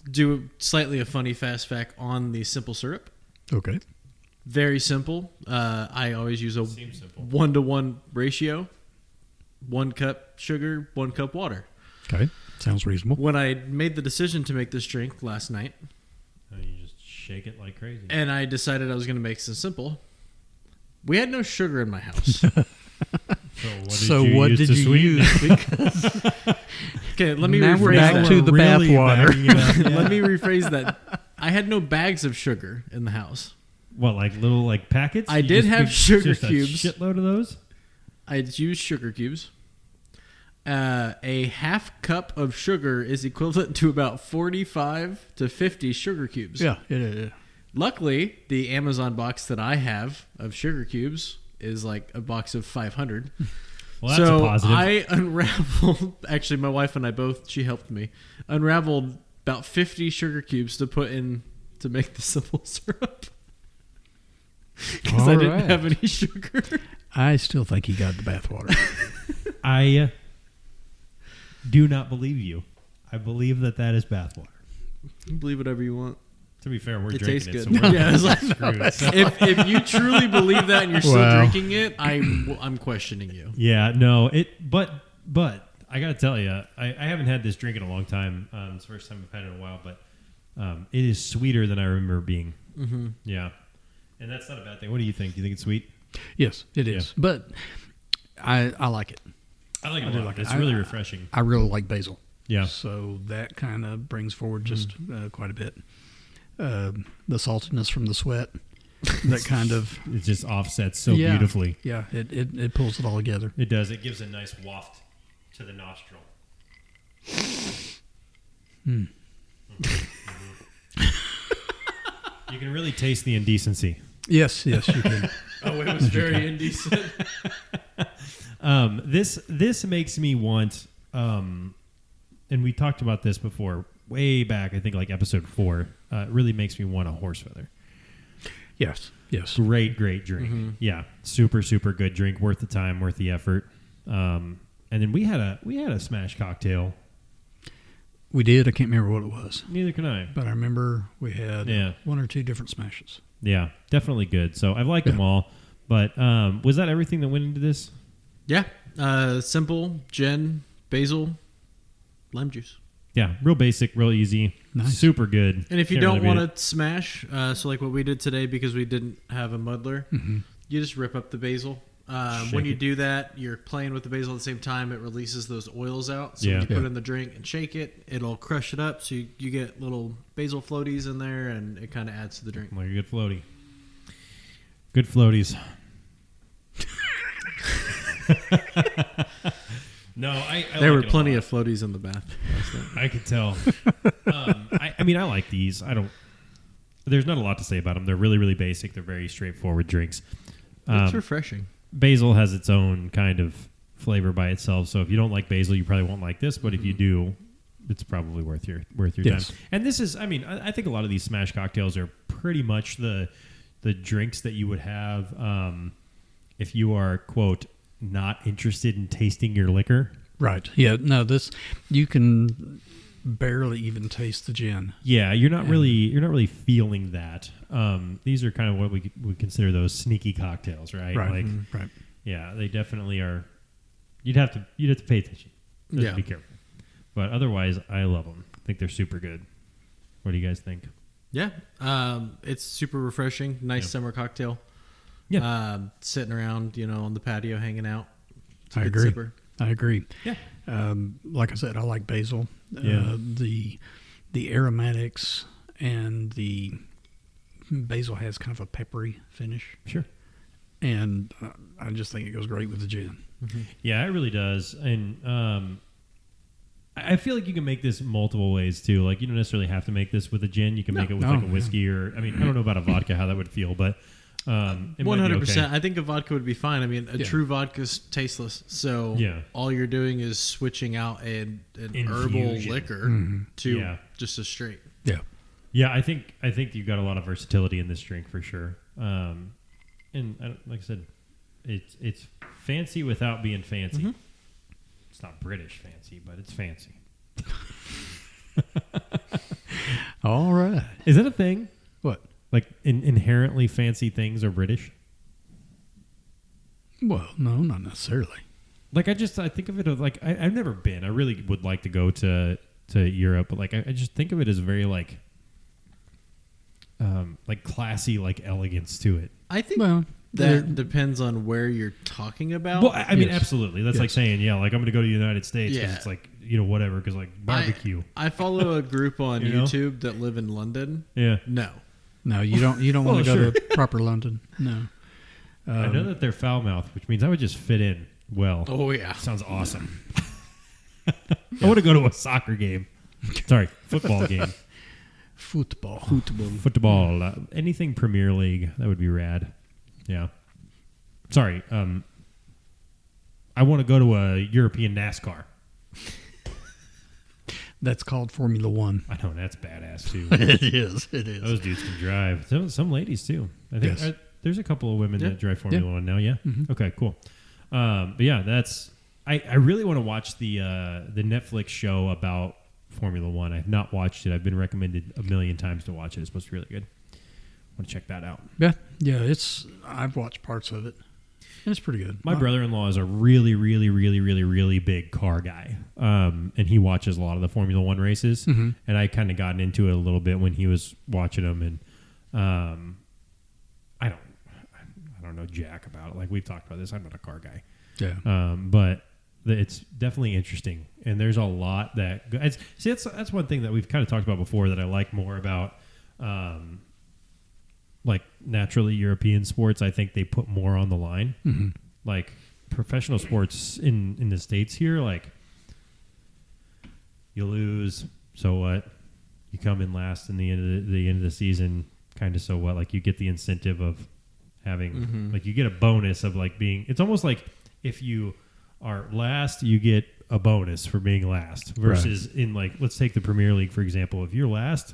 Speaker 3: do slightly a funny fast fact on the simple syrup.
Speaker 2: Okay.
Speaker 3: Very simple. I always use a
Speaker 1: Seems simple.
Speaker 3: 1-to-1 ratio. 1 cup sugar, 1 cup water.
Speaker 2: Okay. Sounds reasonable.
Speaker 3: When I made the decision to make this drink last night,
Speaker 1: You just shake it like crazy.
Speaker 3: and I decided I was going to make some simple, we had no sugar in my house.
Speaker 1: So what did you use?
Speaker 3: Okay, let me
Speaker 2: Now
Speaker 3: rephrase
Speaker 2: we're back
Speaker 3: that.
Speaker 2: to the bathwater.
Speaker 3: Let me rephrase that. I had no bags of sugar in the house.
Speaker 1: What, like little packets?
Speaker 3: I
Speaker 1: You
Speaker 3: did
Speaker 1: just
Speaker 3: have
Speaker 1: put
Speaker 3: sugar
Speaker 1: just
Speaker 3: cubes.
Speaker 1: A shitload of those.
Speaker 3: I used sugar cubes. A half cup of sugar is equivalent to about 45 to 50 sugar cubes.
Speaker 2: Yeah. Yeah.
Speaker 3: Luckily, the Amazon box that I have of sugar cubes is like a box of 500.
Speaker 1: Well, that's a positive.
Speaker 3: I unraveled, actually my wife and I both, she helped me, unraveled about 50 sugar cubes to put in to make the simple syrup. Because I didn't have any sugar.
Speaker 2: I still think he got the bathwater.
Speaker 1: I do not believe you. I believe that is bathwater.
Speaker 3: You believe whatever you want.
Speaker 1: To be fair, we're
Speaker 3: It
Speaker 1: drinking
Speaker 3: tastes
Speaker 1: it.
Speaker 3: good.
Speaker 1: So we're
Speaker 3: Yeah, it's like,
Speaker 1: screwed. So-
Speaker 3: if you truly believe that and you're still
Speaker 2: Wow.
Speaker 3: drinking it, I'm questioning you.
Speaker 1: Yeah, no, but I gotta tell you, I haven't had this drink in a long time. It's the first time I've had it in a while, but it is sweeter than I remember being.
Speaker 3: Mm-hmm.
Speaker 1: Yeah, and that's not a bad thing. What do you think? Do you think it's sweet?
Speaker 2: Yes, it is.
Speaker 1: Yeah.
Speaker 2: But I like it.
Speaker 1: I like it
Speaker 2: I
Speaker 1: a
Speaker 2: do
Speaker 1: lot.
Speaker 2: like it.
Speaker 1: It's really refreshing.
Speaker 2: I really like basil.
Speaker 1: Yeah.
Speaker 2: So that kind of brings forward just quite a bit. The saltiness from the sweat, that kind of
Speaker 1: It just offsets so beautifully.
Speaker 2: Yeah, it pulls it all together.
Speaker 1: It does. It gives a nice waft to the nostril. You can really taste the indecency.
Speaker 2: Yes, you can.
Speaker 3: Oh, it was very indecent.
Speaker 1: This makes me want, and we talked about this before, way back, I think like episode 4. It really makes me want a horse feather.
Speaker 2: Yes.
Speaker 1: Great drink.
Speaker 3: Mm-hmm.
Speaker 1: Yeah, super good drink, worth the time, worth the effort. And then we had a smash cocktail.
Speaker 2: We did. I can't remember what it was.
Speaker 1: Neither can I.
Speaker 2: But I remember we had 1 or 2 different smashes.
Speaker 1: Yeah, definitely good. So I've liked them all. But was that everything that went into this?
Speaker 3: Yeah. Simple, gin, basil, lime juice.
Speaker 1: Yeah, real basic, real easy.
Speaker 2: Nice.
Speaker 1: Super good.
Speaker 3: And if you
Speaker 1: Can't
Speaker 3: don't
Speaker 1: really beat
Speaker 3: want to smash, so like what we did today because we didn't have a muddler, you just rip up the basil. When you do that, you're playing with the basil at the same time. It releases those oils out. So when you put it in the drink and shake it, it'll crush it up. So you get little basil floaties in there, and it kind of adds to the drink.
Speaker 1: Like a good floaty. Good floaties. No, I
Speaker 3: there
Speaker 1: like
Speaker 3: were plenty of floaties in the bath last night.
Speaker 1: I could tell. I mean, I like these. There's not a lot to say about them. They're really, really basic. They're very straightforward drinks.
Speaker 3: It's refreshing.
Speaker 1: Basil has its own kind of flavor by itself. So if you don't like basil, you probably won't like this. But if you do, it's probably worth your time. And this is, I mean, I think a lot of these smash cocktails are pretty much the drinks that you would have if you are, quote, not interested in tasting your liquor.
Speaker 2: Right. Yeah. No, you can barely even taste the gin.
Speaker 1: Yeah, you're not really feeling that. These are kind of what we would consider those sneaky cocktails, right?
Speaker 2: Right.
Speaker 1: Like,
Speaker 2: right.
Speaker 1: Yeah, they definitely are. You'd have to pay attention. Just
Speaker 3: Yeah.
Speaker 1: be careful. But otherwise, I love them. I think they're super good. What do you guys think?
Speaker 3: Yeah. It's super refreshing. Nice summer cocktail.
Speaker 1: Yeah.
Speaker 3: Sitting around, on the patio hanging out. It's a
Speaker 2: I
Speaker 3: good
Speaker 2: agree.
Speaker 3: sipper.
Speaker 2: I agree.
Speaker 1: Yeah.
Speaker 2: Like I said, I like basil.
Speaker 1: Yeah.
Speaker 2: The aromatics and the basil has kind of a peppery finish.
Speaker 1: Sure.
Speaker 2: And I just think it goes great with the gin.
Speaker 3: Mm-hmm.
Speaker 1: Yeah, it really does. And I feel like you can make this multiple ways too. Like you don't necessarily have to make this with a gin. You can make it with like a whiskey or, I mean, I don't know about a vodka, how that would feel, but
Speaker 3: 100%.
Speaker 1: Okay.
Speaker 3: I think a vodka would be fine. I mean, a true vodka's tasteless. So all you're doing is switching out an herbal liquor to just a straight.
Speaker 2: Yeah.
Speaker 1: Yeah, I think you've got a lot of versatility in this drink for sure. And like I said, it's fancy without being fancy.
Speaker 3: Mm-hmm.
Speaker 1: It's not British fancy, but it's fancy.
Speaker 2: All right.
Speaker 1: Is that a thing?
Speaker 2: What?
Speaker 1: Like inherently fancy things are British?
Speaker 2: Well, no, not necessarily.
Speaker 1: Like I think of it as like I've never been. I really would like to go to Europe, but like I just think of it as very like classy, like elegance to it.
Speaker 3: I think that depends on where you're talking about.
Speaker 1: Well, I mean, absolutely. That's like saying, like I'm going to go to the United States because it's like, whatever, because like barbecue.
Speaker 3: I follow a group on YouTube that live in London.
Speaker 1: Yeah.
Speaker 2: No, you don't want to go to proper London. No.
Speaker 1: I know that they're foul mouthed, which means I would just fit in well.
Speaker 3: Oh, yeah.
Speaker 1: Sounds awesome. I want to go to a soccer game. Sorry, football game. Football. Anything Premier League, that would be rad. Yeah. Sorry. I want to go to a European NASCAR.
Speaker 2: That's called Formula One.
Speaker 1: I know, that's badass too.
Speaker 2: It is.
Speaker 1: Those dudes can drive. Some ladies too. I think there's a couple of women that drive Formula One now. Yeah. Mm-hmm. Okay. Cool. But yeah, that's. I really want to watch the Netflix show about Formula One. I've not watched it. I've been recommended a million times to watch it. It's supposed to be really good. I want to check that out.
Speaker 2: Yeah. I've watched parts of it. It's pretty good.
Speaker 1: My brother-in-law is a really, really, really, really, really big car guy, and he watches a lot of the Formula One races. Mm-hmm. And I kind of gotten into it a little bit when he was watching them, and I don't know jack about it. Like we've talked about this, I'm not a car guy.
Speaker 2: Yeah.
Speaker 1: But it's definitely interesting, and there's a lot that. That's one thing that we've kind of talked about before that I like more about. Like naturally European sports, I think they put more on the line. Mm-hmm. Like professional sports in the States here, like you lose, so what? You come in last in the end of the season, kind of so what? Like you get the incentive of having like you get a bonus of like being. It's almost like if you are last, you get a bonus for being last. Versus in like let's take the Premier League for example. If you're last,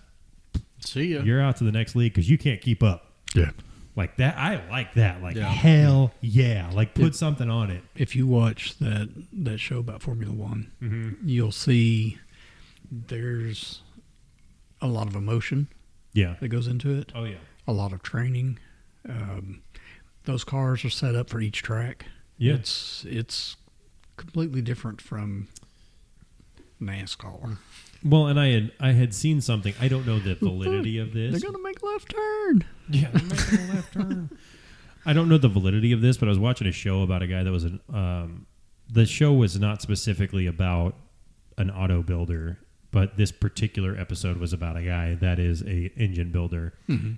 Speaker 3: see ya.
Speaker 1: You're out to the next league because you can't keep up.
Speaker 2: Yeah.
Speaker 1: Like that, I like that. Like hell yeah! Like put something on it.
Speaker 2: If you watch that show about Formula One, you'll see there's a lot of emotion. That goes into it.
Speaker 1: Oh yeah.
Speaker 2: A lot of training. Those cars are set up for each track.
Speaker 1: Yeah.
Speaker 2: It's completely different from NASCAR.
Speaker 1: Well, and I had seen something. I don't know the validity of this.
Speaker 2: They're gonna make a left turn.
Speaker 1: Yeah, they're making a left turn. I don't know the validity of this, but I was watching a show about a guy that was the show was not specifically about an auto builder, but this particular episode was about a guy that is a engine builder.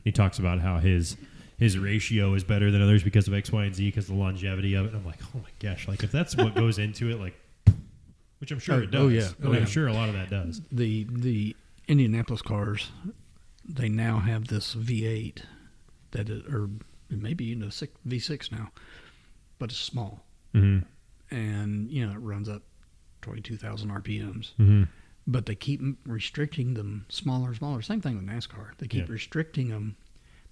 Speaker 1: He talks about how his ratio is better than others because of X, Y, and Z, because of the longevity of it. And I'm like, oh my gosh, like if that's what goes into it, like, which I'm sure it does.
Speaker 2: Oh yeah,
Speaker 1: I'm sure a lot of that does.
Speaker 2: The Indianapolis cars, they now have this V8 that is, or maybe even a V6 now, but it's small, and it runs up 22,000 RPMs. But they keep restricting them smaller and smaller. Same thing with NASCAR. They keep restricting them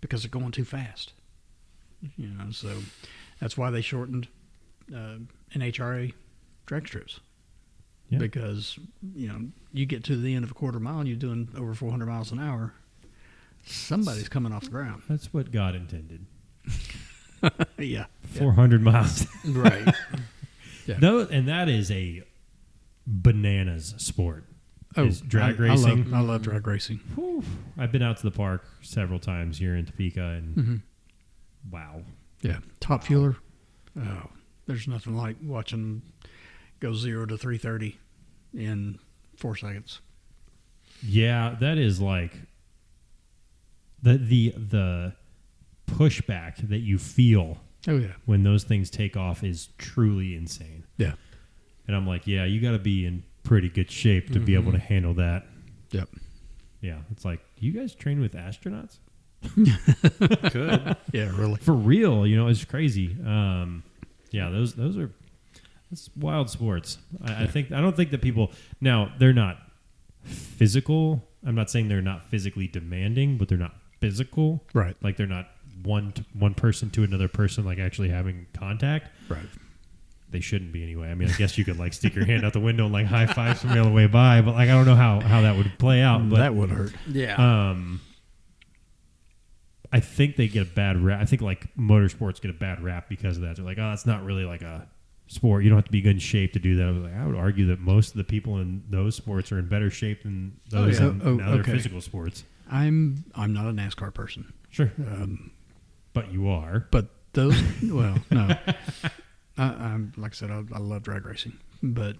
Speaker 2: because they're going too fast. So that's why they shortened NHRA drag strips. Yeah. Because, you get to the end of a quarter mile and you're doing over 400 miles an hour, somebody's coming off the ground.
Speaker 1: That's what God intended.
Speaker 2: Yeah.
Speaker 1: 400 miles.
Speaker 2: Right.
Speaker 1: Yeah. And that is a bananas sport. Is drag racing.
Speaker 2: I love drag racing.
Speaker 1: Whew. I've been out to the park several times here in Topeka, and wow.
Speaker 2: Yeah. Top fueler. Oh, there's nothing like watching go 0 to 330 in 4 seconds.
Speaker 1: Yeah, that is like the pushback that you feel.
Speaker 2: Oh yeah,
Speaker 1: when those things take off is truly insane.
Speaker 2: Yeah,
Speaker 1: and I'm like, yeah, you got to be in pretty good shape to be able to handle that.
Speaker 2: Yep.
Speaker 1: Yeah, it's like, you guys train with astronauts?
Speaker 3: Could.
Speaker 2: Yeah, really.
Speaker 1: For real, it's crazy. Yeah, that's wild sports. I don't think that people now they're not physical. I'm not saying they're not physically demanding, but they're not physical.
Speaker 2: Right.
Speaker 1: Like they're not one person to another person, like actually having contact.
Speaker 2: Right.
Speaker 1: They shouldn't be anyway. I mean, I guess you could like stick your hand out the window and like high five somebody on the way by, but like I don't know how that would play out. But
Speaker 2: that would hurt.
Speaker 3: Yeah.
Speaker 1: I think they get a bad rap. I think like motorsports get a bad rap because of that. They're like, oh, it's not really like a sport. You don't have to be good in shape to do that. I would argue that most of the people in those sports are in better shape than those in other physical sports.
Speaker 2: I'm not a NASCAR person.
Speaker 1: Sure. But you are.
Speaker 2: But those, well, no. I'm like I said, I love drag racing. But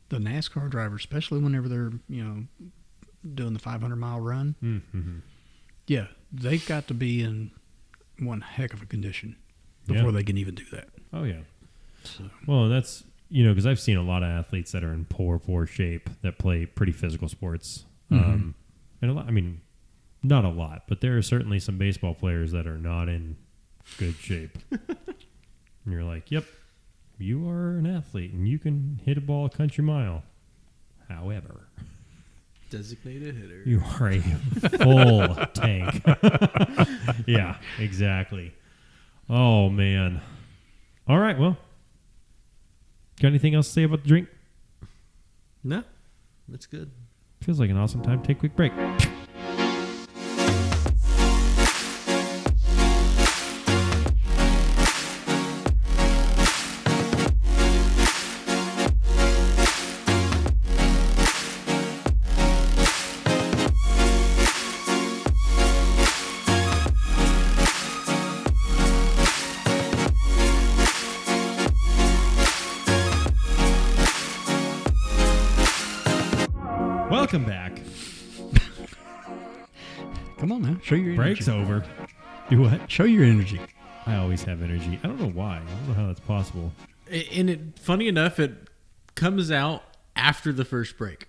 Speaker 2: the NASCAR drivers, especially whenever they're, doing the 500-mile run, yeah, they've got to be in one heck of a condition before they can even do that.
Speaker 1: Oh, yeah.
Speaker 2: So.
Speaker 1: Well, that's, because I've seen a lot of athletes that are in poor shape that play pretty physical sports. And a lot, I mean, not a lot, but there are certainly some baseball players that are not in good shape. And you're like, yep, you are an athlete and you can hit a ball a country mile. However,
Speaker 3: designated hitter.
Speaker 1: You are a full tank. Yeah, exactly. Oh, man. All right, well. Got anything else to say about the drink?
Speaker 3: No, that's good.
Speaker 1: Feels like an awesome time to take a quick break. Welcome back.
Speaker 2: Come on now. Show your energy.
Speaker 1: Break's over. Do what?
Speaker 2: Show your energy.
Speaker 1: I always have energy. I don't know why. I don't know how that's possible.
Speaker 3: And funny enough, it comes out after the first break.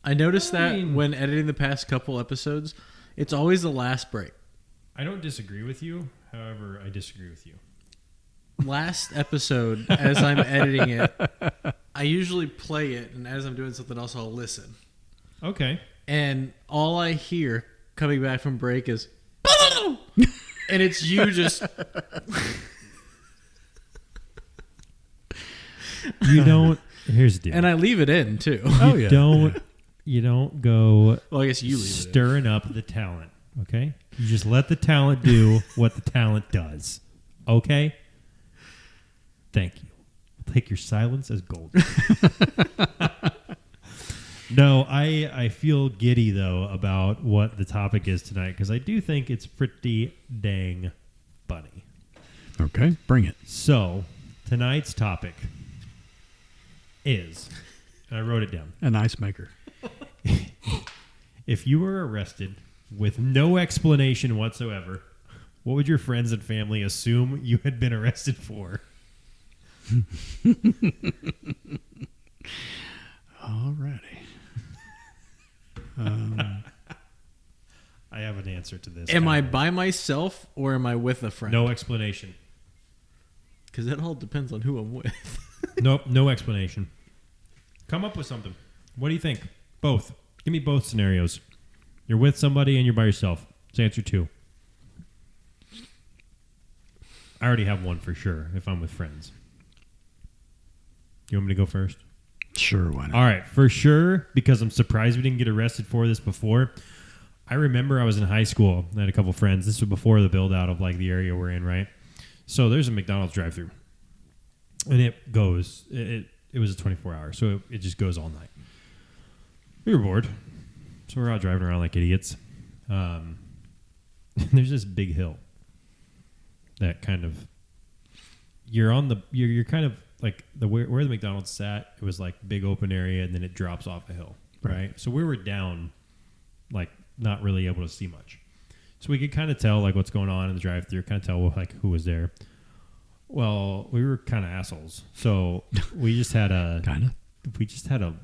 Speaker 3: I noticed that when editing the past couple episodes, it's always the last break.
Speaker 1: I don't disagree with you. However, I disagree with you.
Speaker 3: Last episode, as I'm editing it, I usually play it, and as I'm doing something else, I'll listen.
Speaker 1: Okay.
Speaker 3: And all I hear coming back from break is, and it's you just.
Speaker 1: You don't. Here's the deal.
Speaker 3: And I leave it in too.
Speaker 2: Oh yeah.
Speaker 1: You don't go.
Speaker 3: Well, I guess you leave it in.
Speaker 1: Stirring up the talent. Okay. You just let the talent do what the talent does. Okay. Thank you. Take your silence as gold. No, I feel giddy though about what the topic is tonight because I do think it's pretty dang funny.
Speaker 2: Okay, bring it.
Speaker 1: So tonight's topic is, and I wrote it down.
Speaker 2: An ice maker.
Speaker 1: If you were arrested with no explanation whatsoever, what would your friends and family assume you had been arrested for?
Speaker 2: Alrighty.
Speaker 1: I have an answer to this.
Speaker 3: Am I by myself or am I with a friend?
Speaker 1: No explanation.
Speaker 3: Because it all depends on who I'm with.
Speaker 1: Nope, no explanation. Come up with something. What do you think? Both. Give me both scenarios. You're with somebody and you're by yourself. It's answer 2. I already have one for sure if I'm with friends. You want me to go first?
Speaker 2: Sure, why not?
Speaker 1: All right, for sure, because I'm surprised we didn't get arrested for this before. I remember I was in high school. I had a couple friends. This was before the build out of like the area we're in, right? So there's a McDonald's drive-thru, and it goes. It was a 24-hour, so it just goes all night. We were bored, so we're out driving around like idiots. There's this big hill that kind of you're kind of like where the McDonald's sat. It was like big open area, and then it drops off a hill, right? So we were down, like not really able to see much. So we could kind of tell like what's going on in the drive-thru, kind of tell like who was there. Well, we were kind of assholes, so we just had a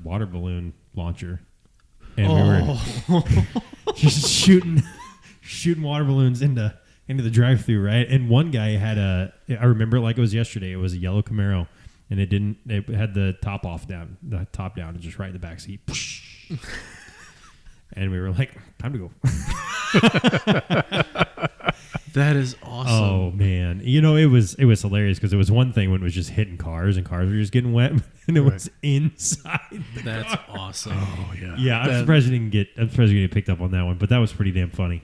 Speaker 1: water balloon launcher, and we were just shooting water balloons into the drive-thru, right? And one guy had I remember it like it was yesterday. It was a yellow Camaro, and it had the top down, and just right in the back seat. And we were like, time to go.
Speaker 3: That is awesome.
Speaker 1: Oh man, it was hilarious because it was one thing when it was just hitting cars and cars were just getting wet, and it was inside.
Speaker 3: That's awesome.
Speaker 2: Oh yeah.
Speaker 1: Yeah, I'm surprised you didn't get picked up on that one, but that was pretty damn funny.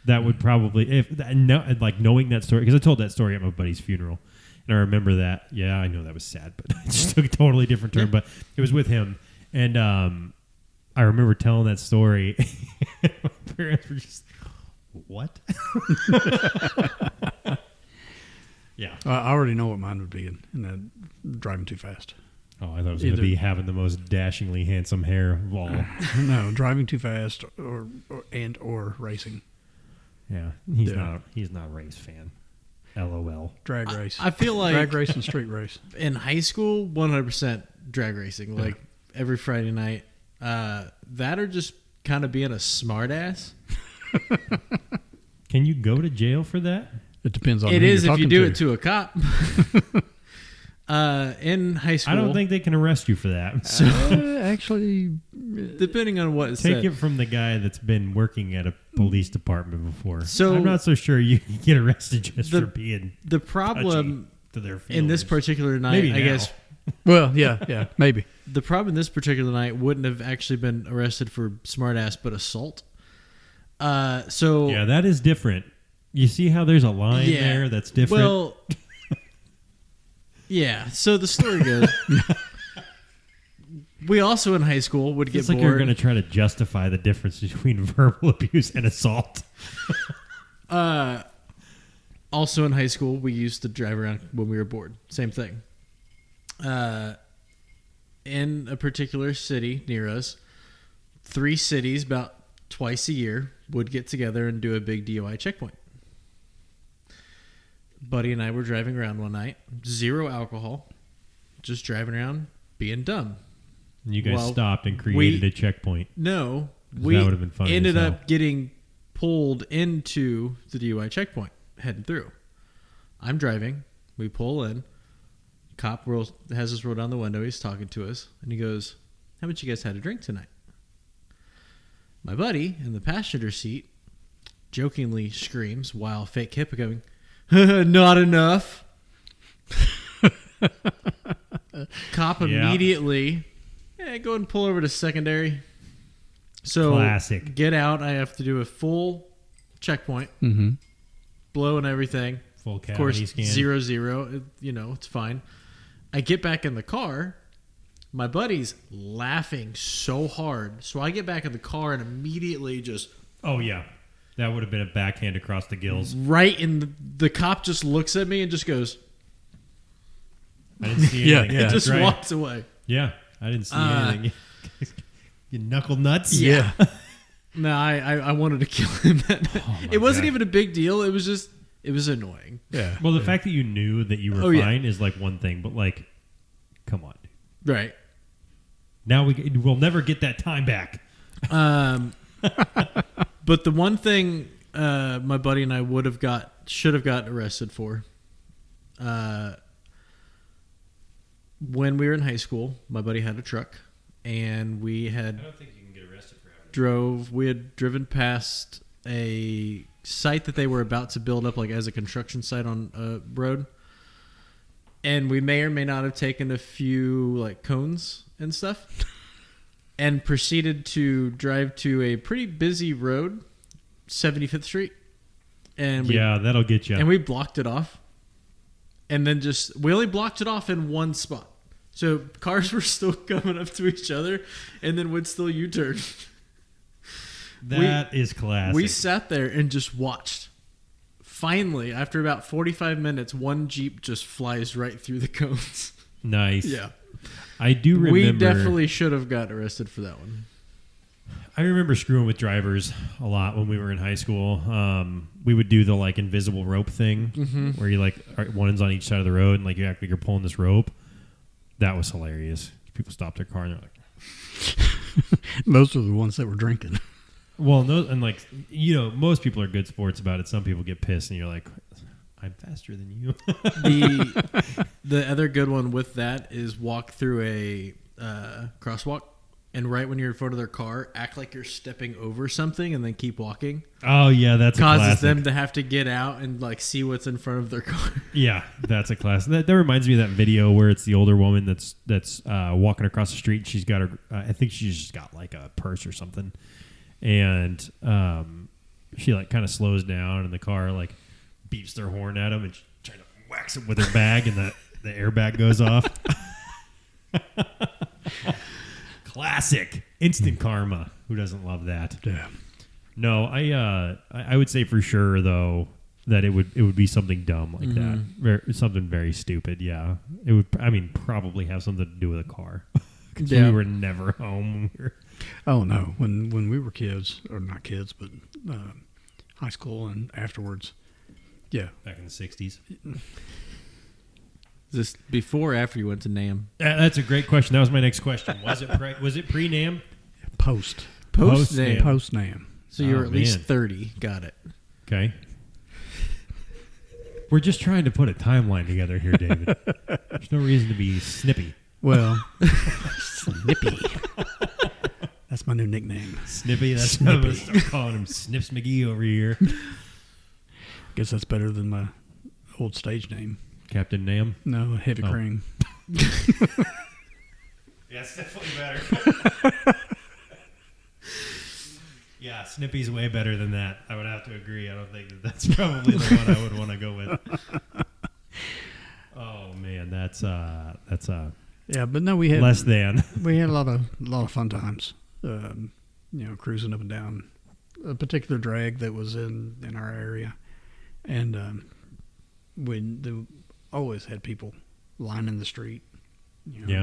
Speaker 1: That would probably knowing that story because I told that story at my buddy's funeral, and I remember that. Yeah, I know that was sad, but it just took a totally different turn. But it was with him, and I remember telling that story. My parents were just, what? Yeah.
Speaker 2: I already know what mine would be in that driving too fast.
Speaker 1: Oh, I thought it was going to be having the most dashingly handsome hair of all.
Speaker 2: No, driving too fast or racing.
Speaker 1: Yeah, he's not a race fan. LOL.
Speaker 2: Drag race.
Speaker 3: I feel like
Speaker 2: drag race and street race.
Speaker 3: In high school, 100% drag racing, like every Friday night. That or just kind of being a smart ass.
Speaker 1: Can you go to jail for that?
Speaker 2: It depends on
Speaker 3: it
Speaker 2: who
Speaker 3: is
Speaker 2: you're
Speaker 3: if you
Speaker 2: talking
Speaker 3: do it to a cop. In high school,
Speaker 1: I don't think they can arrest you for that.
Speaker 2: So actually,
Speaker 3: depending on what
Speaker 1: take it from the guy that's been working at a police department before.
Speaker 3: So
Speaker 1: I'm not so sure you can get arrested just for being
Speaker 3: the problem
Speaker 1: to their
Speaker 3: in this particular night.
Speaker 1: Maybe
Speaker 3: I
Speaker 1: now.
Speaker 3: guess.
Speaker 2: Well, yeah, maybe.
Speaker 3: The problem this particular night wouldn't have actually been arrested for smartass, but assault. So
Speaker 1: yeah, that is different. You see how there's a line there that's different?
Speaker 3: Well, yeah. So the story goes, we also in high school would get
Speaker 1: it's like
Speaker 3: bored.
Speaker 1: you're going to try to justify the difference between verbal abuse and assault.
Speaker 3: Also in high school, we used to drive around when we were bored. Same thing. In a particular city near us, 3 cities about twice a year would get together and do a big DUI checkpoint. Buddy and I were driving around one night, 0 alcohol, just driving around being dumb.
Speaker 1: You guys stopped and created a checkpoint.
Speaker 3: No,
Speaker 1: that would have been funny
Speaker 3: ended up getting pulled into the DUI checkpoint. heading through. I'm driving. We pull in. Cop has us roll down the window. He's talking to us. And he goes, how much you guys had to drink tonight? My buddy in the passenger seat jokingly screams while fake hip going, not enough. Cop immediately, go ahead and pull over to secondary. So
Speaker 1: Classic.
Speaker 3: Get out. I have to do a full checkpoint, blow and everything.
Speaker 1: Full cavity
Speaker 3: of course,
Speaker 1: scan.
Speaker 3: 0-0. It's fine. I get back in the car. My buddy's laughing so hard. So I get back in the car and immediately just...
Speaker 1: Oh, yeah. That would have been a backhand across the gills.
Speaker 3: Right in the cop just looks at me and just goes...
Speaker 1: I didn't see anything.
Speaker 3: And just walks away.
Speaker 1: Yeah. I didn't see anything. You knuckle nuts?
Speaker 2: Yeah.
Speaker 3: No, I wanted to kill him that night. It wasn't even a big deal. It was just... It was annoying.
Speaker 2: Yeah.
Speaker 1: Well, the fact that you knew that you were fine is like one thing, but like, come on.
Speaker 3: Right.
Speaker 1: Now we'll never get that time back.
Speaker 3: But the one thing my buddy and I should have got arrested for, when we were in high school, my buddy had a truck, and we had
Speaker 1: I don't think you can get arrested for having
Speaker 3: we had driven past a site that they were about to build up like as a construction site on a road, and we may or may not have taken a few like cones and stuff and proceeded to drive to a pretty busy road, 75th Street, and
Speaker 1: that'll get you.
Speaker 3: and we blocked it off, and then we only blocked it off in one spot, so cars were still coming up to each other and then would still U-turn.
Speaker 1: That is classic.
Speaker 3: We sat there and just watched. Finally, after about 45 minutes, one Jeep just flies right through the cones.
Speaker 1: Nice.
Speaker 3: Yeah.
Speaker 1: I do remember.
Speaker 3: We definitely should have got arrested for that one.
Speaker 1: I remember screwing with drivers a lot when we were in high school. We would do the like invisible rope thing where you like one's on each side of the road and like you act like you're pulling this rope. That was hilarious. People stopped their car and they're like,
Speaker 2: Those are the ones that were drinking.
Speaker 1: well, no, and like, most people are good sports about it. Some people get pissed and you're like, I'm faster than you.
Speaker 3: The other good one with that is walk through a crosswalk, and right when you're in front of their car, act like you're stepping over something and then keep walking.
Speaker 1: Oh, yeah, that's
Speaker 3: Causes
Speaker 1: a classic.
Speaker 3: them to have to get out and like see what's in front of their car.
Speaker 1: Yeah, that's a classic. That reminds me of that video where it's the older woman that's walking across the street. She's got her, I think she's just got like a purse or something. And she like kind of slows down and the car like beeps their horn at him and she's trying to whacks it with her bag and the airbag goes off. Classic. Instant karma. Who doesn't love that?
Speaker 2: Yeah.
Speaker 1: No, I would say for sure though that it would be something dumb like that. Something very stupid. Yeah. It would probably have something to do with a car. Because we were never home when we were.
Speaker 2: Oh no! When we were kids, or not kids, but high school and afterwards, yeah.
Speaker 1: Back in the 60s.
Speaker 3: Is this before or after you went to NAM?
Speaker 1: That's a great question. That was my next question. Was it pre-NAM?
Speaker 2: Post
Speaker 3: Post-NAM.
Speaker 2: Post-NAM.
Speaker 3: So you were at least 30. Got it.
Speaker 1: Okay. We're just trying to put a timeline together here, David. There's no reason to be snippy.
Speaker 2: Well, Snippy. That's my new nickname.
Speaker 1: Snippy. That's what I'm going to start calling him. Snips McGee over here.
Speaker 2: Guess that's better than my old stage name.
Speaker 1: Captain Nam?
Speaker 2: No, Heavy Cream.
Speaker 1: Yeah, it's definitely better. Yeah, Snippy's way better than that. I would have to agree. I don't think that's probably the one I would want to go with. Oh man, that's
Speaker 2: yeah, but no, we had
Speaker 1: less than.
Speaker 2: We had a lot of fun times. Cruising up and down a particular drag that was in our area, and we always had people lining the street,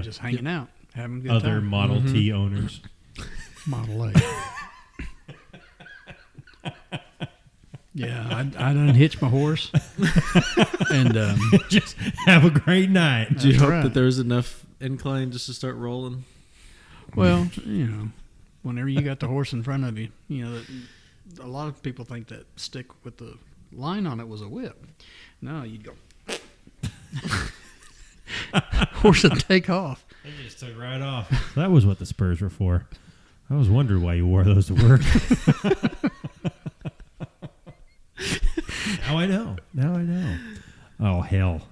Speaker 2: just hanging out, having a good time.
Speaker 1: Other Model T owners.
Speaker 2: Model A. Yeah, I done hitched my horse, and
Speaker 1: just have a great night.
Speaker 3: Did you hope
Speaker 2: right.
Speaker 3: that there was enough incline just to start rolling?
Speaker 2: Well, whenever you got the horse in front of you, a lot of people think that stick with the line on it was a whip. No, you'd go. Horse would take off.
Speaker 1: It just took right off. That was what the spurs were for. I was wondering why you wore those to work. Now I know. Oh, hell.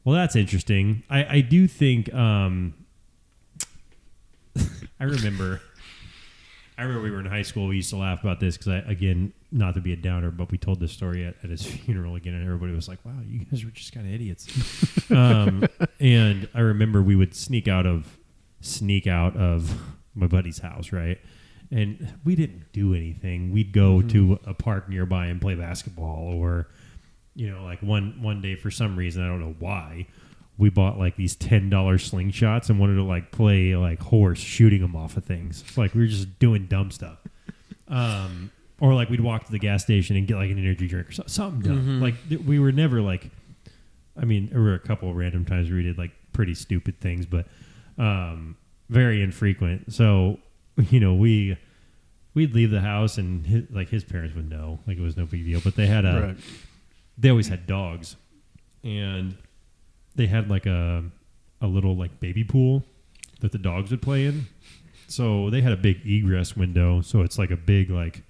Speaker 1: Well, that's interesting. I do think... I remember we were in high school. We used to laugh about this because, again, not to be a downer, but we told this story at his funeral again, and everybody was like, wow, you guys were just kind of idiots. And I remember we would sneak out of my buddy's house, right? And we didn't do anything. We'd go to a park nearby and play basketball, or, like one day for some reason, I don't know why, we bought like these $10 slingshots and wanted to like play like horse shooting them off of things. It's like we were just doing dumb stuff. Or like we'd walk to the gas station and get like an energy drink or something dumb. Like we were never like, I mean, there were a couple of random times where we did like pretty stupid things, but very infrequent. So, we'd leave the house and his parents would know, like it was no big deal, but they had they always had dogs, and they had like a little like baby pool that the dogs would play in. So they had a big egress window. So it's like a big, like,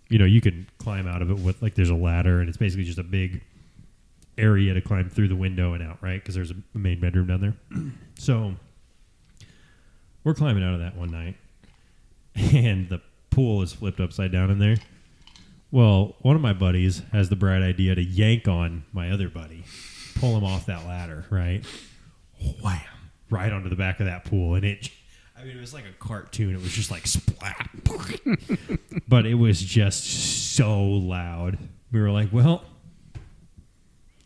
Speaker 1: you can climb out of it with like, there's a ladder, and it's basically just a big area to climb through the window and out, right? Because there's a main bedroom down there. So we're climbing out of that one night, and the pool is flipped upside down in there. Well, one of my buddies has the bright idea to yank on my other buddy, pull him off that ladder, right? Wham! Right onto the back of that pool. And it was like a cartoon. It was just like splat. But it was just so loud. We were like, well,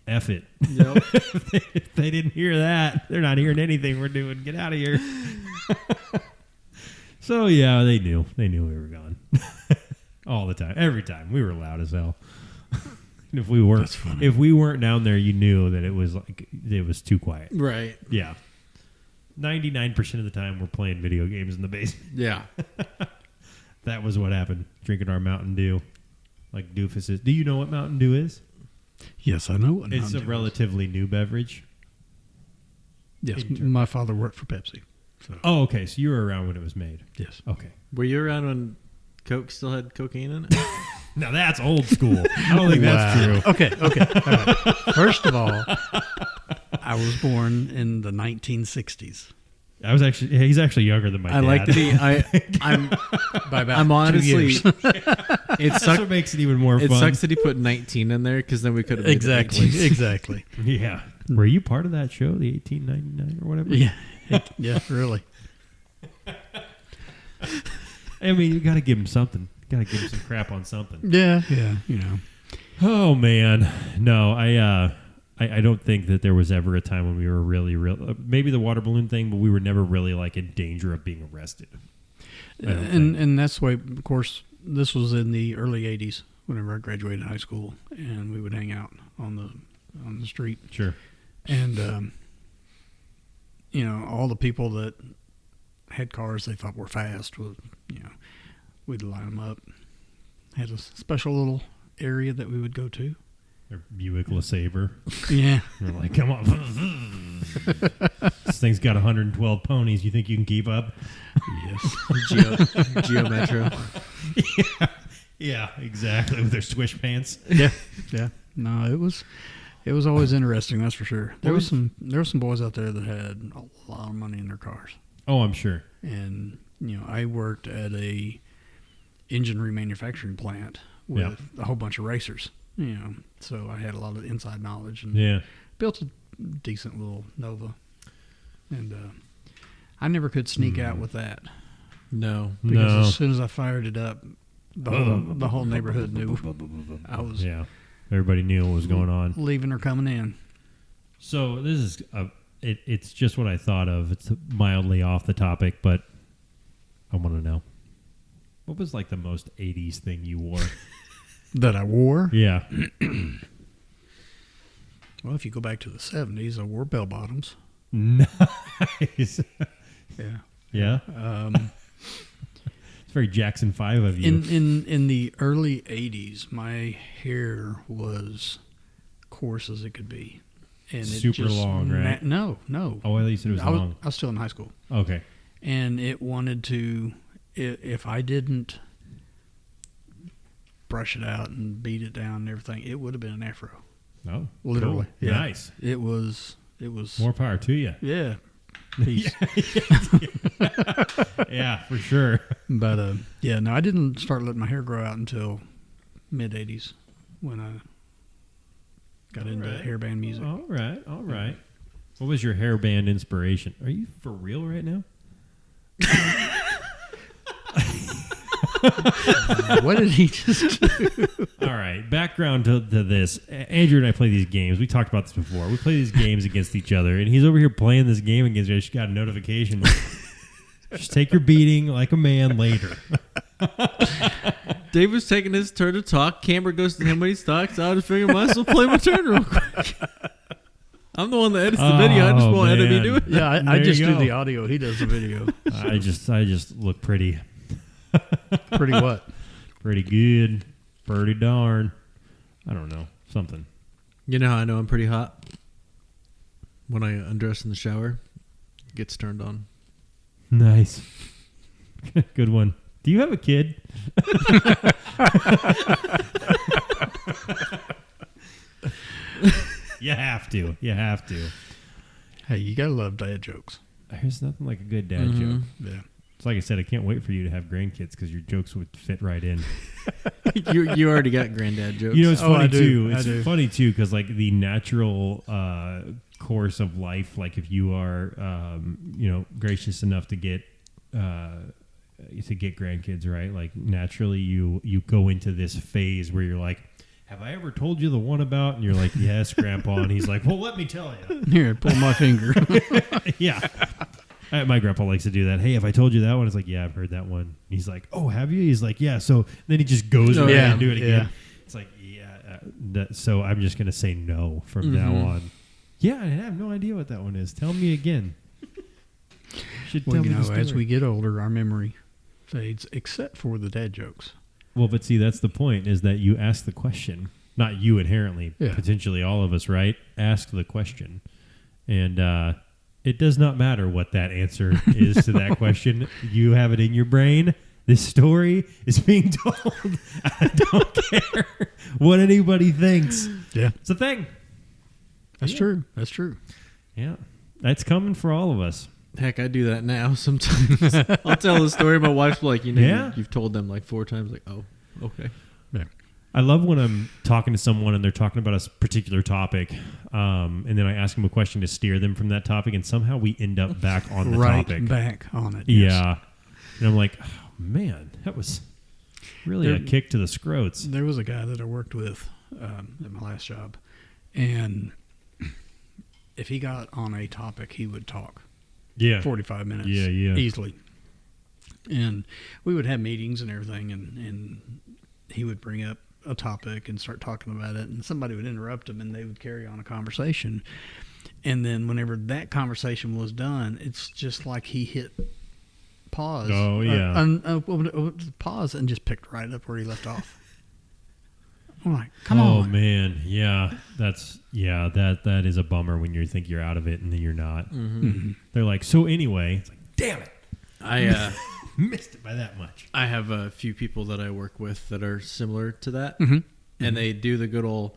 Speaker 1: F it. Yep. If they didn't hear that, they're not hearing anything we're doing. Get out of here. So, yeah, they knew. They knew we were gone. All the time. Every time. We were loud as hell. If we weren't down there, you knew that it was too quiet.
Speaker 3: Right.
Speaker 1: Yeah. 99% of the time, we're playing video games in the basement.
Speaker 3: Yeah.
Speaker 1: That was what happened. Drinking our Mountain Dew, like doofuses. Do you know what Mountain Dew is?
Speaker 2: Yes, I know what
Speaker 1: it's a relatively new beverage.
Speaker 2: Yes, my father worked for Pepsi. So.
Speaker 1: Oh, okay. So you were around when it was made.
Speaker 2: Yes.
Speaker 1: Okay.
Speaker 3: Were you around when Coke still had cocaine in it?
Speaker 1: Now that's old school. I don't think that's true.
Speaker 2: Okay. All right. First of all, I was born in the 1960s.
Speaker 1: He's actually younger than my dad.
Speaker 3: I like that I'm
Speaker 2: by about
Speaker 3: I'm honestly,
Speaker 2: 2 years.
Speaker 1: That's what makes it even more fun.
Speaker 3: It sucks that he put 19 in there, because then we could have made
Speaker 2: Exactly.
Speaker 1: Yeah. Were you part of that show, the 1899 or whatever?
Speaker 2: Yeah. Yeah, really.
Speaker 1: I mean, you got to give him something. Got to give him some crap on something.
Speaker 2: Yeah.
Speaker 1: Oh man, no, I don't think that there was ever a time when we were really maybe the water balloon thing, but we were never really like in danger of being arrested.
Speaker 2: And that's why, of course, this was in the early 80s whenever I graduated high school, and we would hang out on the street.
Speaker 1: Sure.
Speaker 2: And all the people that had cars they thought were fast would, we'd line them up. Had a special little area that we would go to.
Speaker 1: Or Buick LeSabre.
Speaker 2: Yeah.
Speaker 1: We're like, come on. This thing's got 112 ponies. You think you can keep up?
Speaker 2: Yes.
Speaker 3: Geo Metro.
Speaker 1: Yeah, exactly. With their swish pants.
Speaker 2: Yeah. No, it was always interesting, that's for sure. There were some boys out there that had a lot of money in their cars.
Speaker 1: Oh, I'm sure.
Speaker 2: And I worked at a engine remanufacturing plant with a whole bunch of racers. So I had a lot of inside knowledge and built a decent little Nova. And I never could sneak out with that.
Speaker 3: No.
Speaker 2: Because as soon as I fired it up, the whole neighborhood knew I was.
Speaker 1: Yeah. Everybody knew what was going on.
Speaker 2: Leaving or coming in.
Speaker 1: So this is it's just what I thought of. It's mildly off the topic, but I want to know. What was like the most 80s thing you wore?
Speaker 2: That I wore?
Speaker 1: Yeah.
Speaker 2: Well, if you go back to the 70s, I wore bell bottoms.
Speaker 1: Nice.
Speaker 2: Yeah.
Speaker 1: Yeah. It's very Jackson 5 of you.
Speaker 2: In the early 80s, my hair was coarse as it could be. And
Speaker 1: Super long, right?
Speaker 2: No.
Speaker 1: Oh, at least it was long.
Speaker 2: I was still in high school.
Speaker 1: Okay.
Speaker 2: And it wanted to, if I didn't brush it out and beat it down and everything, it would have been an afro.
Speaker 1: Oh,
Speaker 2: literally.
Speaker 1: cool.
Speaker 2: Yeah.
Speaker 1: Nice.
Speaker 2: It was
Speaker 1: More power to you.
Speaker 2: Yeah. Peace.
Speaker 1: Yeah, for sure.
Speaker 2: But no, I didn't start letting my hair grow out until mid 80s when I got into hairband music.
Speaker 1: All right. What was your hairband inspiration? Are you for real right now?
Speaker 2: What did he just do?
Speaker 1: All right, background to this. Andrew and I play these games. We talked about this before. We play these games against each other, and he's over here playing this game against me. I just got a notification. Just take your beating like a man later.
Speaker 3: Dave was taking his turn to talk. Camera goes to him when he talks. I just figured might as well play my turn real quick. I'm the one that edits the video. I just won't edit me do it.
Speaker 2: Yeah, I just do
Speaker 1: go.
Speaker 2: the audio. He does the video.
Speaker 1: I just look pretty.
Speaker 2: Pretty what?
Speaker 1: Pretty good. Pretty darn. I don't know. Something.
Speaker 3: You know how I know I'm pretty hot? When I undress in the shower, it gets turned on.
Speaker 1: Nice. Good one. Do you have a kid? You have to.
Speaker 2: Hey, you gotta love dad jokes.
Speaker 1: There's nothing like a good dad joke.
Speaker 2: Yeah.
Speaker 1: It's like I said, I can't wait for you to have grandkids because your jokes would fit right in.
Speaker 3: you already got granddad jokes.
Speaker 1: You know, it's funny
Speaker 2: I do.
Speaker 1: too.
Speaker 2: I
Speaker 1: It's
Speaker 2: do.
Speaker 1: funny too because like the natural course of life, like if you are, gracious enough to get grandkids, right? Like naturally, you go into this phase where you're like, "Have I ever told you the one about?" And you're like, "Yes, Grandpa." And he's like, "Well, let me tell you."
Speaker 2: Here, pull my finger.
Speaker 1: Yeah. My grandpa likes to do that. Hey, have I told you that one? It's like, yeah, I've heard that one. He's like, oh, have you? He's like, yeah. So then he just goes around and do it again.
Speaker 2: Yeah.
Speaker 1: It's like, yeah. So I'm just going to say no from now on. Yeah, I have no idea what that one is. Tell me again. Should
Speaker 2: Well,
Speaker 1: tell
Speaker 2: you
Speaker 1: me the
Speaker 2: know,
Speaker 1: story.
Speaker 2: as we get older, our memory fades, except for the dad jokes.
Speaker 1: Well, but see, that's the point, is that you ask the question. Not you inherently,
Speaker 2: Yeah.
Speaker 1: potentially all of us, right? Ask the question. And it does not matter what that answer is to that question. You have it in your brain. This story is being told. I don't care what anybody thinks.
Speaker 2: Yeah.
Speaker 1: It's a thing.
Speaker 2: That's true. That's true.
Speaker 1: Yeah. That's coming for all of us.
Speaker 3: Heck, I do that now sometimes. I'll tell the story. My wife's like,
Speaker 1: Yeah.
Speaker 3: you've told them like 4 times. Like, oh, okay.
Speaker 2: Yeah.
Speaker 1: I love when I'm talking to someone and they're talking about a particular topic, and then I ask them a question to steer them from that topic, and somehow we end up back on the
Speaker 2: Right
Speaker 1: topic.
Speaker 2: back on it. Yes.
Speaker 1: Yeah. And I'm like, oh, man, that was really a kick to the scrotes.
Speaker 2: There was a guy that I worked with at my last job, and if he got on a topic, he would talk
Speaker 1: Yeah.
Speaker 2: 45 minutes
Speaker 1: Yeah.
Speaker 2: easily. And we would have meetings and everything, and he would bring up a topic and start talking about it, and somebody would interrupt him, and they would carry on a conversation. And then whenever that conversation was done, it's just like he hit pause.
Speaker 1: Oh, yeah.
Speaker 2: Pause and just picked right up where he left off. I'm like, come
Speaker 1: Oh
Speaker 2: on.
Speaker 1: man, yeah, that is a bummer when you think you're out of it and then you're not.
Speaker 2: Mm-hmm.
Speaker 1: They're like, so anyway, it's like, damn it,
Speaker 3: I
Speaker 1: missed it by that much.
Speaker 3: I have a few people that I work with that are similar to that,
Speaker 2: Mm-hmm.
Speaker 3: and they do the good old,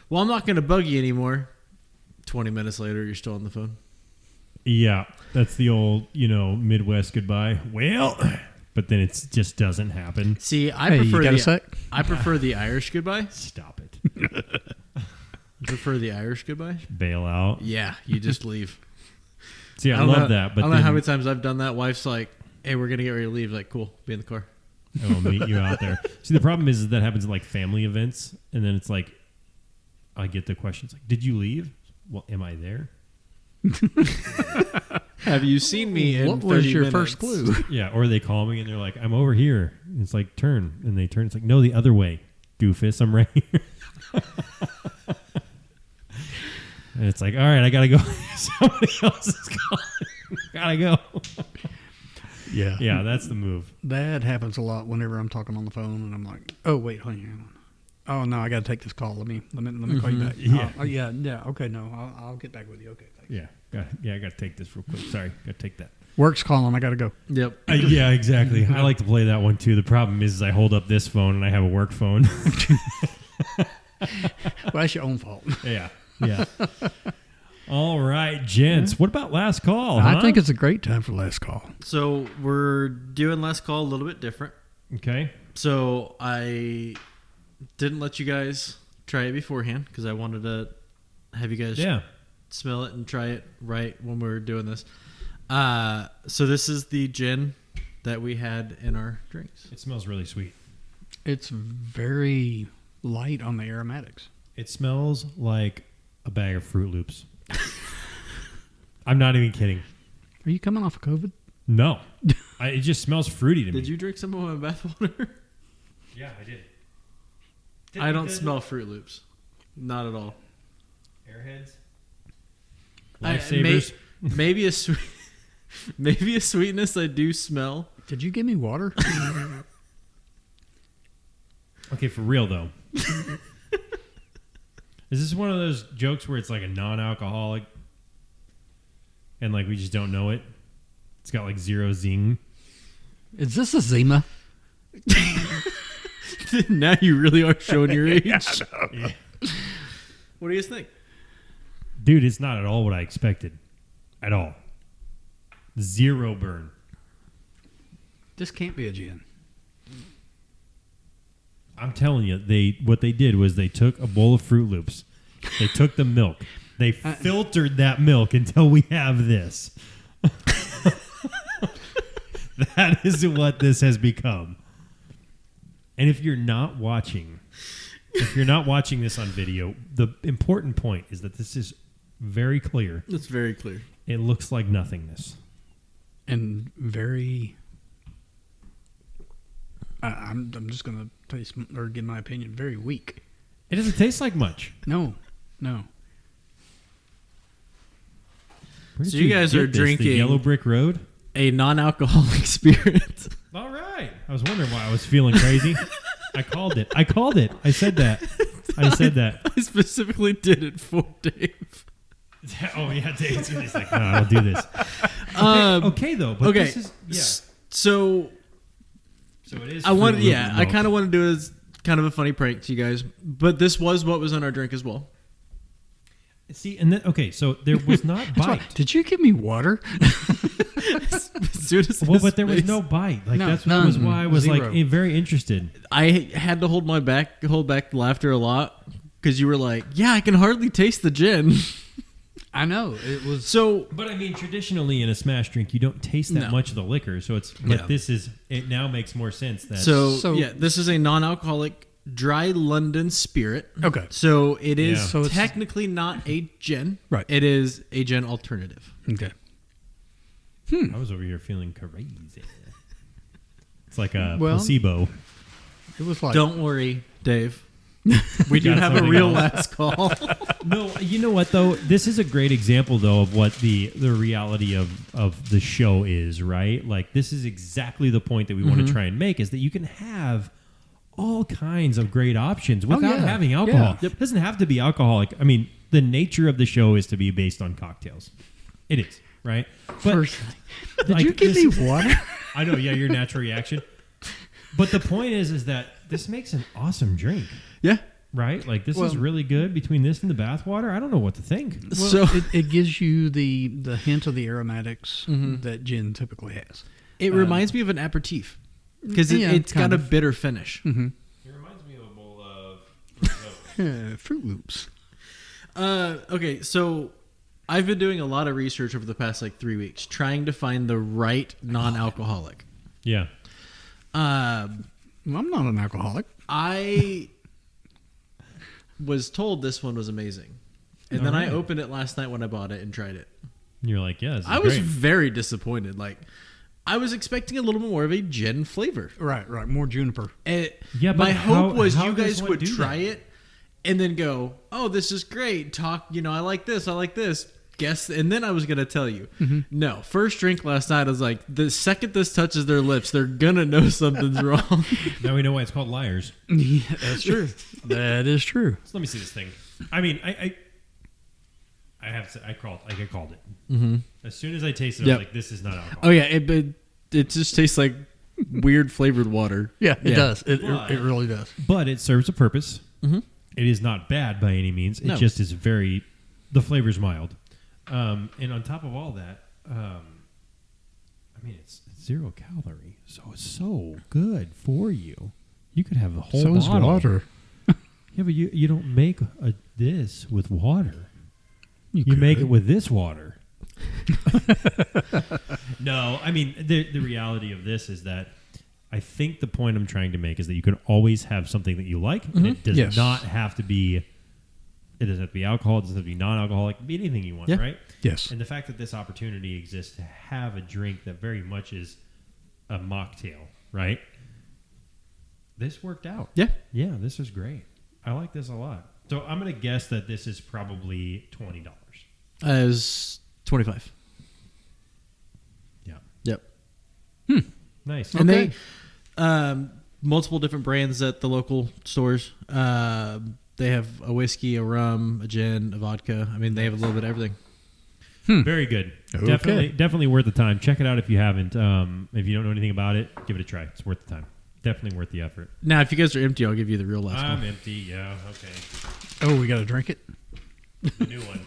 Speaker 3: well, I'm not going to bug you anymore. 20 minutes later, you're still on the phone.
Speaker 1: Yeah, that's the old, Midwest goodbye. Well, but then it just doesn't happen.
Speaker 3: See, I
Speaker 2: Hey,
Speaker 3: prefer
Speaker 2: you got a sec?
Speaker 3: I prefer the Irish goodbye.
Speaker 1: Stop it.
Speaker 3: You prefer the Irish goodbye?
Speaker 1: Bail out.
Speaker 3: Yeah, you just leave.
Speaker 1: See, I
Speaker 3: don't
Speaker 1: love
Speaker 3: know-
Speaker 1: that, but
Speaker 3: I don't know
Speaker 1: then
Speaker 3: how many times I've done that. Wife's like, "Hey, we're gonna get ready to leave." Like, cool, be in the car.
Speaker 1: I will meet you out there. See, the problem is that happens at like family events, and then it's like, I get the questions like, "Did you leave?" Well, am I there?
Speaker 3: Have you seen me in
Speaker 2: What was
Speaker 3: 30
Speaker 2: your
Speaker 3: minutes?
Speaker 2: first clue?
Speaker 1: Yeah, or they call me and they're like, "I'm over here." And it's like, "Turn," and they turn. It's like, "No, the other way, doofus. I'm right here." And it's like, "All right, I gotta go." Somebody else is calling. Gotta go.
Speaker 2: Yeah.
Speaker 1: Yeah, that's the move.
Speaker 2: That happens a lot whenever I'm talking on the phone and I'm like, oh, wait, hang on. Oh, no, I got to take this call. Let me call you back.
Speaker 1: Yeah.
Speaker 2: Yeah. Okay, no, I'll get back with you. Okay, thanks.
Speaker 1: Yeah, I got to take this real quick. Sorry, got to take that.
Speaker 2: Work's calling. I got to go.
Speaker 3: Yep.
Speaker 1: Yeah, exactly. I like to play that one too. The problem is I hold up this phone and I have a work phone.
Speaker 2: Well, that's your own fault.
Speaker 1: Yeah. All right, gents. What about last call?
Speaker 2: I think it's a great time for last call.
Speaker 3: So we're doing last call a little bit different.
Speaker 1: Okay.
Speaker 3: So I didn't let you guys try it beforehand because I wanted to have you guys smell it and try it right when we were doing this. So this is the gin that we had in our drinks.
Speaker 1: It smells really sweet.
Speaker 2: It's very light on the aromatics.
Speaker 1: It smells like a bag of Fruit Loops. I'm not even kidding.
Speaker 2: Are you coming off of COVID?
Speaker 1: No. It just smells fruity to me.
Speaker 3: Did you drink some of my bathwater?
Speaker 1: Yeah, I did.
Speaker 3: I don't smell Fruit Loops. Not at all.
Speaker 1: Airheads? Lifesavers?
Speaker 3: Maybe a sweetness I do smell.
Speaker 2: Did you give me water?
Speaker 1: Okay, for real though. Is this one of those jokes where it's like a non-alcoholic and like we just don't know it? It's got like zero zing.
Speaker 2: Is this a Zima?
Speaker 3: Now you really are showing your age.
Speaker 1: Yeah.
Speaker 3: What do you guys think?
Speaker 1: Dude, it's not at all what I expected. At all. Zero burn.
Speaker 2: This can't be a gin.
Speaker 1: I'm telling you, what they did was they took a bowl of Fruit Loops. They took the milk. They filtered that milk until we have this. That is what this has become. And if you're not watching this on video, the important point is that this is very clear.
Speaker 3: It's very clear.
Speaker 1: It looks like nothingness.
Speaker 2: And very... I'm just going to taste or give my opinion. Very weak.
Speaker 1: It doesn't taste like much.
Speaker 2: No.
Speaker 3: So you guys are drinking
Speaker 1: the Yellow Brick Road?
Speaker 3: A non-alcoholic spirit.
Speaker 1: All right. I was wondering why I was feeling crazy. I called it. I said that.
Speaker 3: I specifically did it for Dave.
Speaker 1: Oh yeah, Dave's like, no, I don't do this. Okay, though. But
Speaker 3: okay.
Speaker 1: This is, yeah.
Speaker 3: So
Speaker 1: it is.
Speaker 3: I kind of want to do it as kind of a funny prank to you guys, but this was what was in our drink as well.
Speaker 1: See, and then so there was not bite.
Speaker 2: Did you give me water?
Speaker 1: But there was no bite. Like that's why I was like very interested.
Speaker 3: I had to hold back the laughter a lot because you were like, "Yeah, I can hardly taste the gin."
Speaker 2: I know it was
Speaker 3: so.
Speaker 1: But I mean, traditionally in a smash drink, you don't taste that much of the liquor. So it's but this is it now makes more sense. That
Speaker 3: this is a non-alcoholic dry London spirit.
Speaker 2: Okay,
Speaker 3: so it is so technically not a gin.
Speaker 2: Right,
Speaker 3: it is a gin alternative.
Speaker 2: Okay.
Speaker 1: I was over here feeling crazy. It's like a placebo.
Speaker 2: It was like.
Speaker 3: Don't worry, Dave. We do have a real last call.
Speaker 1: No, you know what though? This is a great example though of what the reality of the show is, right? Like this is exactly the point that we want to try and make is that you can have all kinds of great options without having alcohol.
Speaker 2: Yeah.
Speaker 1: It doesn't have to be alcoholic. I mean, the nature of the show is to be based on cocktails. It is, right? But
Speaker 2: did you give me water?
Speaker 1: I know, yeah, your natural reaction. But the point is that this makes an awesome drink.
Speaker 3: Yeah.
Speaker 1: Right? Like, this is really good between this and the bathwater. I don't know what to think.
Speaker 2: Well, so it gives you the hint of the aromatics that gin typically has.
Speaker 3: It reminds me of an aperitif because it's got a bitter finish.
Speaker 1: Mm-hmm. It reminds me of a bowl of
Speaker 2: Fruit Loops.
Speaker 3: Okay, so I've been doing a lot of research over the past 3 weeks trying to find the right non-alcoholic.
Speaker 1: Yeah.
Speaker 2: I'm not an alcoholic.
Speaker 3: I was told this one was amazing. And then I opened it last night when I bought it and tried it.
Speaker 1: You're like, yeah, this is
Speaker 3: I was very disappointed. I was expecting a little bit more of a gin flavor.
Speaker 2: Right. More juniper.
Speaker 1: But
Speaker 3: my hope was you guys would try it and then go, oh, this is great. I like this. guess, and then I was gonna tell you. No, first drink last night. I was like, the second this touches their lips, they're gonna know something's wrong.
Speaker 1: Now we know why it's called Lyres.
Speaker 2: Yeah, that's true. That is true.
Speaker 1: So let me see this thing. I mean, I have to. I called it. As soon as I tasted it, I was like, "This is not alcohol."
Speaker 3: Oh yeah, it just tastes like weird flavored water.
Speaker 2: Yeah, it does. It really does.
Speaker 1: But it serves a purpose. It is not bad by any means. It just is very. The flavor's mild, and on top of all that, I mean, it's 0 calorie, so it's so good for you. You could have the whole
Speaker 2: So is
Speaker 1: bottle.
Speaker 2: water.
Speaker 1: Yeah, but you don't make this with water. You
Speaker 2: could.
Speaker 1: make it with this water. No, I mean, the reality of this is that I think the point I'm trying to make is that you can always have something that you like, and it does not have to be. It doesn't have to be alcohol. It doesn't have to be non-alcoholic. It can be anything you want, right?
Speaker 2: Yes.
Speaker 1: And the fact that this opportunity exists to have a drink that very much is a mocktail, right? This worked out.
Speaker 3: Yeah.
Speaker 1: Yeah, this is great. I like this a lot. So I'm going to guess that this is probably $20.
Speaker 3: As 25.
Speaker 1: Yeah.
Speaker 3: Yep.
Speaker 1: Nice.
Speaker 3: And they multiple different brands at the local stores. They have a whiskey, a rum, a gin, a vodka. I mean, they have a little bit of everything.
Speaker 1: Very good.
Speaker 2: Okay.
Speaker 1: Definitely worth the time. Check it out if you haven't. If you don't know anything about it, give it a try. It's worth the time. Definitely worth the effort.
Speaker 3: Now, if you guys are empty, I'll give you the real last one.
Speaker 1: I'm empty. Yeah. Okay.
Speaker 2: Oh, we got to drink it?
Speaker 1: The new one.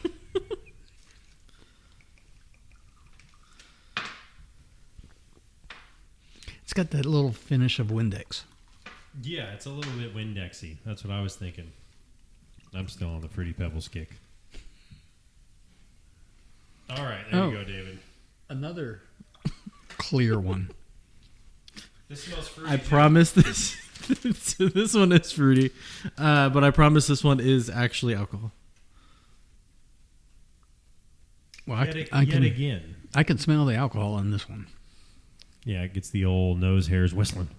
Speaker 2: It's got that little finish of Windex.
Speaker 1: Yeah, it's a little bit Windexy. That's what I was thinking. I'm still on the Fruity Pebbles kick. All right, there you go, David.
Speaker 2: Another clear one.
Speaker 1: This smells fruity.
Speaker 3: I promise this. This one is fruity, but I promise this one is actually alcohol.
Speaker 2: Well,
Speaker 1: Yet
Speaker 2: I can
Speaker 1: again.
Speaker 2: I can smell the alcohol in this one.
Speaker 1: Yeah, it gets the old nose hairs whistling.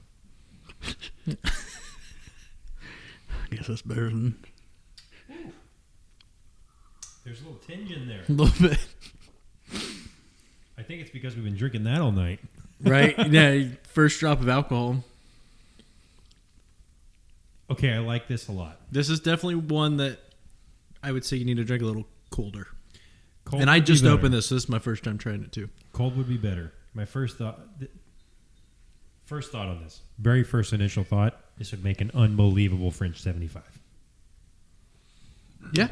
Speaker 2: I guess that's better than
Speaker 1: There's a little tinge in there.
Speaker 3: A little bit,
Speaker 1: I think it's because we've been drinking that all night.
Speaker 3: right? Yeah, first drop of alcohol.
Speaker 1: Okay, I like this a lot.
Speaker 3: This is definitely one that I would say you need to drink a little colder.
Speaker 1: Cold
Speaker 3: And I
Speaker 1: would be
Speaker 3: just
Speaker 1: better.
Speaker 3: opened this, so this is my first time trying it too.
Speaker 1: Cold would be better. My first thought on this, very first initial thought, this would make an unbelievable French 75.
Speaker 3: Yeah,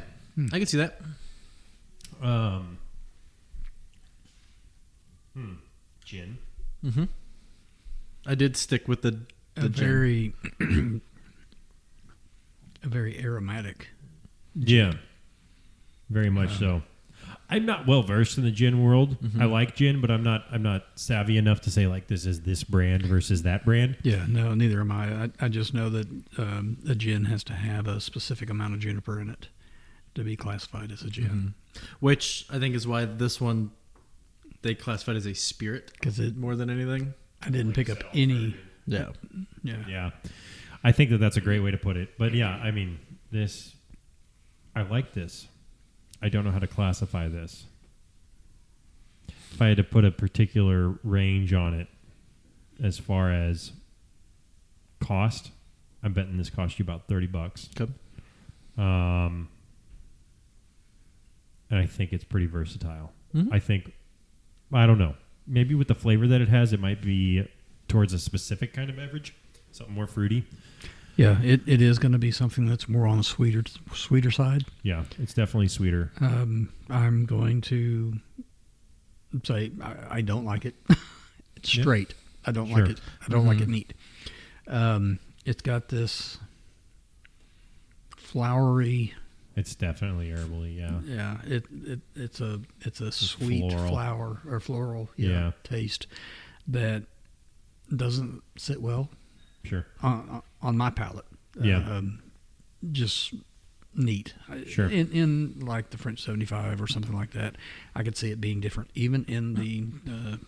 Speaker 3: I can see that.
Speaker 1: Gin.
Speaker 3: I did stick with the
Speaker 2: a
Speaker 3: gin.
Speaker 2: very a very aromatic.
Speaker 1: Yeah, very much so. I'm not well versed in the gin world. I like gin, but I'm not savvy enough to say like this is this brand versus that brand.
Speaker 2: Yeah, no, neither am I. I just know that a gin has to have a specific amount of juniper in it to be classified as a gin.
Speaker 3: Which I think is why this one they classified as a spirit
Speaker 2: Because
Speaker 3: more than anything.
Speaker 2: I didn't pick up any.
Speaker 3: Yeah.
Speaker 1: Yeah, I think that's a great way to put it. But yeah, I mean this. I like this. I don't know how to classify this. If I had to put a particular range on it as far as cost, I'm betting this cost you about $30.
Speaker 3: Okay.
Speaker 1: And I think it's pretty versatile. I don't know. Maybe with the flavor that it has, it might be towards a specific kind of beverage, something more fruity.
Speaker 2: Yeah, it is going to be something that's more on the sweeter side.
Speaker 1: Yeah, it's definitely sweeter.
Speaker 2: I'm going to say I don't like it. It's straight. I don't like it. I don't like it neat. It's got this flowery.
Speaker 1: It's definitely herbally, yeah.
Speaker 2: Yeah, it's a sweet
Speaker 1: floral.
Speaker 2: flower or floral
Speaker 1: Yeah.
Speaker 2: taste that doesn't sit well
Speaker 1: Sure.
Speaker 2: on my palate.
Speaker 1: Yeah.
Speaker 2: Just neat.
Speaker 1: Sure.
Speaker 2: In like the French 75 or something like that, I could see it being different, even in the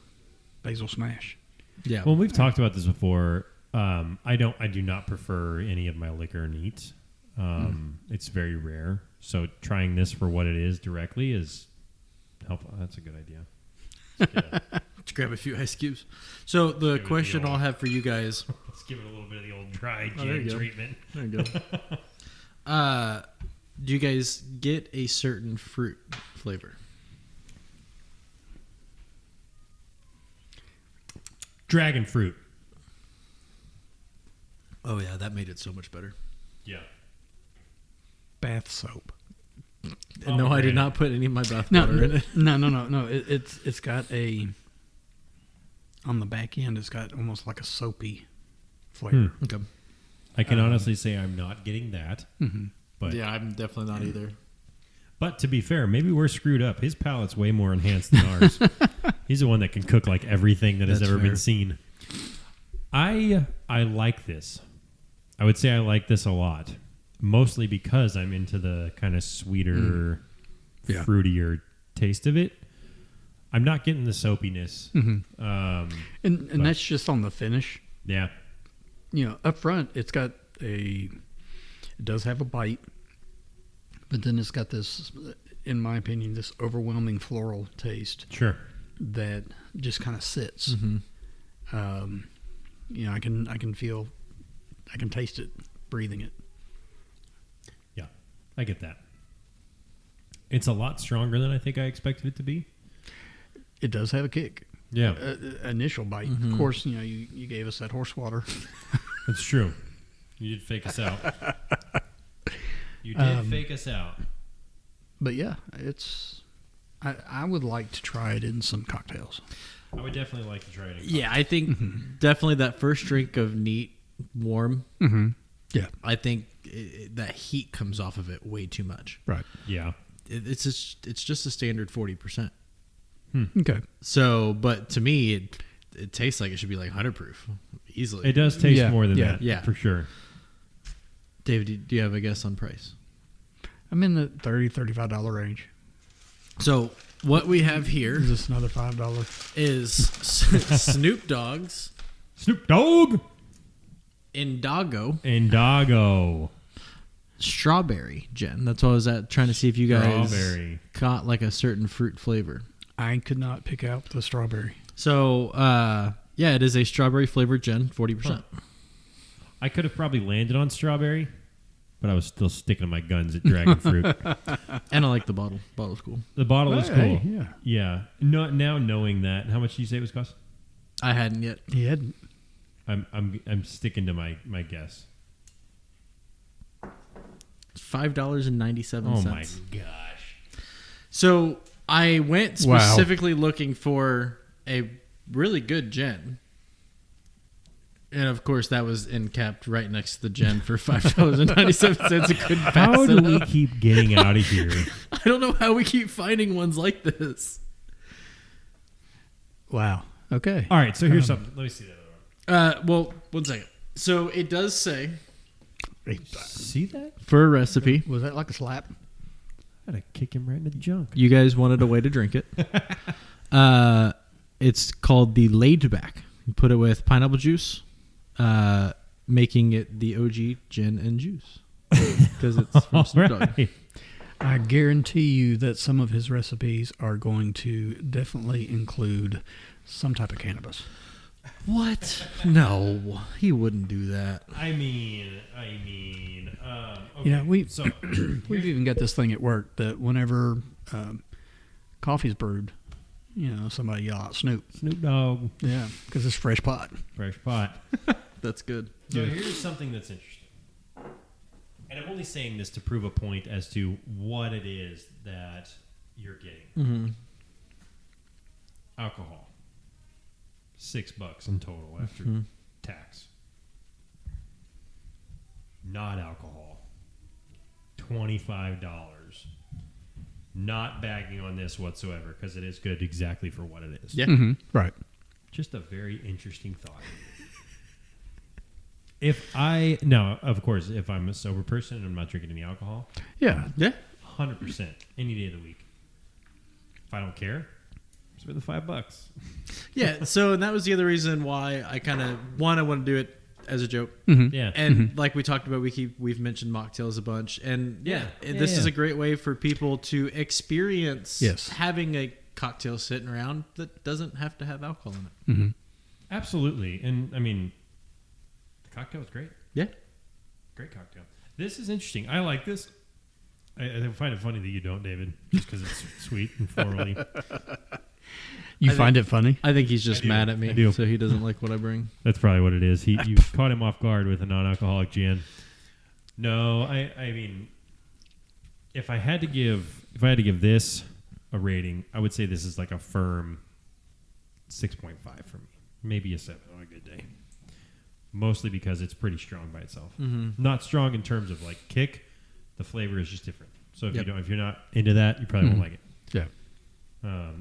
Speaker 2: Basil Smash.
Speaker 3: Yeah.
Speaker 1: Well, we've talked about this before. I do not prefer any of my liquor neat. It's very rare. So trying this for what it is directly is help. That's a good idea.
Speaker 3: Let's grab a few ice cubes. So the
Speaker 1: Give it
Speaker 3: question
Speaker 1: the
Speaker 3: I'll
Speaker 1: old-
Speaker 3: have for you guys.
Speaker 1: Let's give it a little bit of the old dry
Speaker 3: Oh, there
Speaker 1: gin
Speaker 3: you go.
Speaker 1: treatment.
Speaker 3: There you go. Do you guys get a certain fruit flavor?
Speaker 1: Dragon fruit.
Speaker 3: Oh yeah, that made it so much better.
Speaker 1: Yeah.
Speaker 2: Bath soap.
Speaker 3: And no, I did not put any of my bath water in it.
Speaker 2: No. It's got a on the back end. It's got almost like a soapy flavor.
Speaker 3: Okay.
Speaker 1: I can honestly say I'm not getting that.
Speaker 2: Mm-hmm.
Speaker 1: But
Speaker 3: Yeah, I'm definitely not either.
Speaker 1: But to be fair, maybe we're screwed up. His palate's way more enhanced than ours. He's the one that can cook like everything that has
Speaker 3: That's
Speaker 1: ever
Speaker 3: fair.
Speaker 1: been seen. I like this. I would say I like this a lot. Mostly because I'm into the kind of sweeter,
Speaker 2: Yeah.
Speaker 1: fruitier taste of it. I'm not getting the soapiness.
Speaker 2: Mm-hmm. And that's just on the finish.
Speaker 1: Yeah.
Speaker 2: You know, up front, it does have a bite, but then it's got this, in my opinion, this overwhelming floral taste
Speaker 1: Sure.
Speaker 2: that just kind of sits.
Speaker 3: Mm-hmm.
Speaker 2: You know, I can taste it, breathing it.
Speaker 1: Yeah. I get that. It's a lot stronger than I think I expected it to be.
Speaker 2: It does have a kick.
Speaker 1: Yeah.
Speaker 2: Initial bite. Of course, you know, you gave us that horse water.
Speaker 1: That's true. You did fake us out. You did fake us out.
Speaker 2: But yeah, I would like to try it in some cocktails.
Speaker 1: I would definitely like to try it.
Speaker 3: Yeah, I think definitely that first drink of neat, warm.
Speaker 2: Mm-hmm. Yeah.
Speaker 3: I think that heat comes off of it way too much.
Speaker 2: Right.
Speaker 1: Yeah.
Speaker 3: It's just a standard 40%.
Speaker 2: Okay.
Speaker 3: So, but to me, it tastes like it should be like 100 proof easily.
Speaker 1: It does taste
Speaker 2: Yeah,
Speaker 1: more than
Speaker 2: yeah.
Speaker 1: that.
Speaker 3: Yeah.
Speaker 1: For sure.
Speaker 3: David, do you have a guess on price?
Speaker 2: I'm in the $30, $35 range.
Speaker 3: So what we have here
Speaker 2: Is this another $5?
Speaker 3: is Snoop Dogg's
Speaker 1: Snoop Dogg.
Speaker 3: Indoggo Strawberry Gin. That's what I was trying to see if you guys
Speaker 1: Strawberry.
Speaker 3: caught like a certain fruit flavor.
Speaker 2: I could not pick out the strawberry.
Speaker 3: So, yeah, it is a strawberry flavored gin, 40%.
Speaker 1: I could have probably landed on strawberry, but I was still sticking to my guns at dragon fruit.
Speaker 3: And I like the bottle. Bottle's cool.
Speaker 1: The bottle is cool.
Speaker 2: Hey, yeah.
Speaker 1: Yeah. No, now knowing that, how much did you say it was cost?
Speaker 3: I hadn't yet.
Speaker 2: He hadn't.
Speaker 1: I'm sticking to my guess.
Speaker 3: $5.97.
Speaker 1: Oh my gosh.
Speaker 3: So I went
Speaker 2: Wow.
Speaker 3: specifically looking for a really good gin. And of course, that was in capped right next to the gin for $5.97. I couldn't pass
Speaker 1: How
Speaker 3: it
Speaker 1: do we
Speaker 3: up.
Speaker 1: keep getting out of here?
Speaker 3: I don't know how we keep finding ones like this.
Speaker 2: Wow. Okay.
Speaker 1: All right, so here's something. Let me see that.
Speaker 3: Well, one second. So it does say
Speaker 1: See that?
Speaker 3: for a recipe.
Speaker 2: Was that like a slap?
Speaker 1: I had to kick him right in the junk.
Speaker 3: You guys wanted a way to drink it. It's called the laid back. You put it with pineapple juice, making it the OG gin and juice because it's from Snoop Dogg.
Speaker 1: Right.
Speaker 2: I guarantee you that some of his recipes are going to definitely include some type of cannabis.
Speaker 3: What? No, he wouldn't do that.
Speaker 1: I mean. Okay.
Speaker 2: Yeah,
Speaker 1: So
Speaker 2: we've even got this thing at work that whenever coffee's brewed, you know, somebody yell out Snoop.
Speaker 1: Snoop Dogg,
Speaker 2: Yeah, because it's fresh pot.
Speaker 1: fresh pot.
Speaker 3: That's good.
Speaker 1: So here's something that's interesting. And I'm only saying this to prove a point as to what it is that you're getting.
Speaker 3: Mm-hmm.
Speaker 1: Alcohol. $6 in total after tax. Not alcohol. $25. Not bagging on this whatsoever because it is good exactly for what it is.
Speaker 3: Yeah.
Speaker 2: Mm-hmm. Right.
Speaker 1: Just a very interesting thought. Now, of course, if I'm a sober person and I'm not drinking any alcohol,
Speaker 2: Yeah.
Speaker 3: Yeah.
Speaker 1: 100% any day of the week. If I don't care, it's worth the $5.
Speaker 3: Yeah. So and that was the other reason why I kind of I want to do it as a joke.
Speaker 1: Yeah.
Speaker 3: And like we talked about, we've mentioned mocktails a bunch, and this is a great way for people to experience having a cocktail sitting around that doesn't have to have alcohol in it.
Speaker 1: Absolutely. And I mean, the cocktail is great.
Speaker 3: Yeah.
Speaker 1: Great cocktail. This is interesting. I like this. I find it funny that you don't, David, just because it's sweet and florally.
Speaker 2: You find it funny?
Speaker 3: I think he's just mad at me, so he doesn't like what I bring.
Speaker 1: That's probably what it is. You caught him off guard with a non-alcoholic gin. No, I mean, if I had to give this a rating, I would say this is like a firm 6.5 for me, maybe a 7 on a good day. Mostly because it's pretty strong by itself. Not strong in terms of like kick. The flavor is just different. So if you're not into that, you probably won't like it.
Speaker 2: Yeah.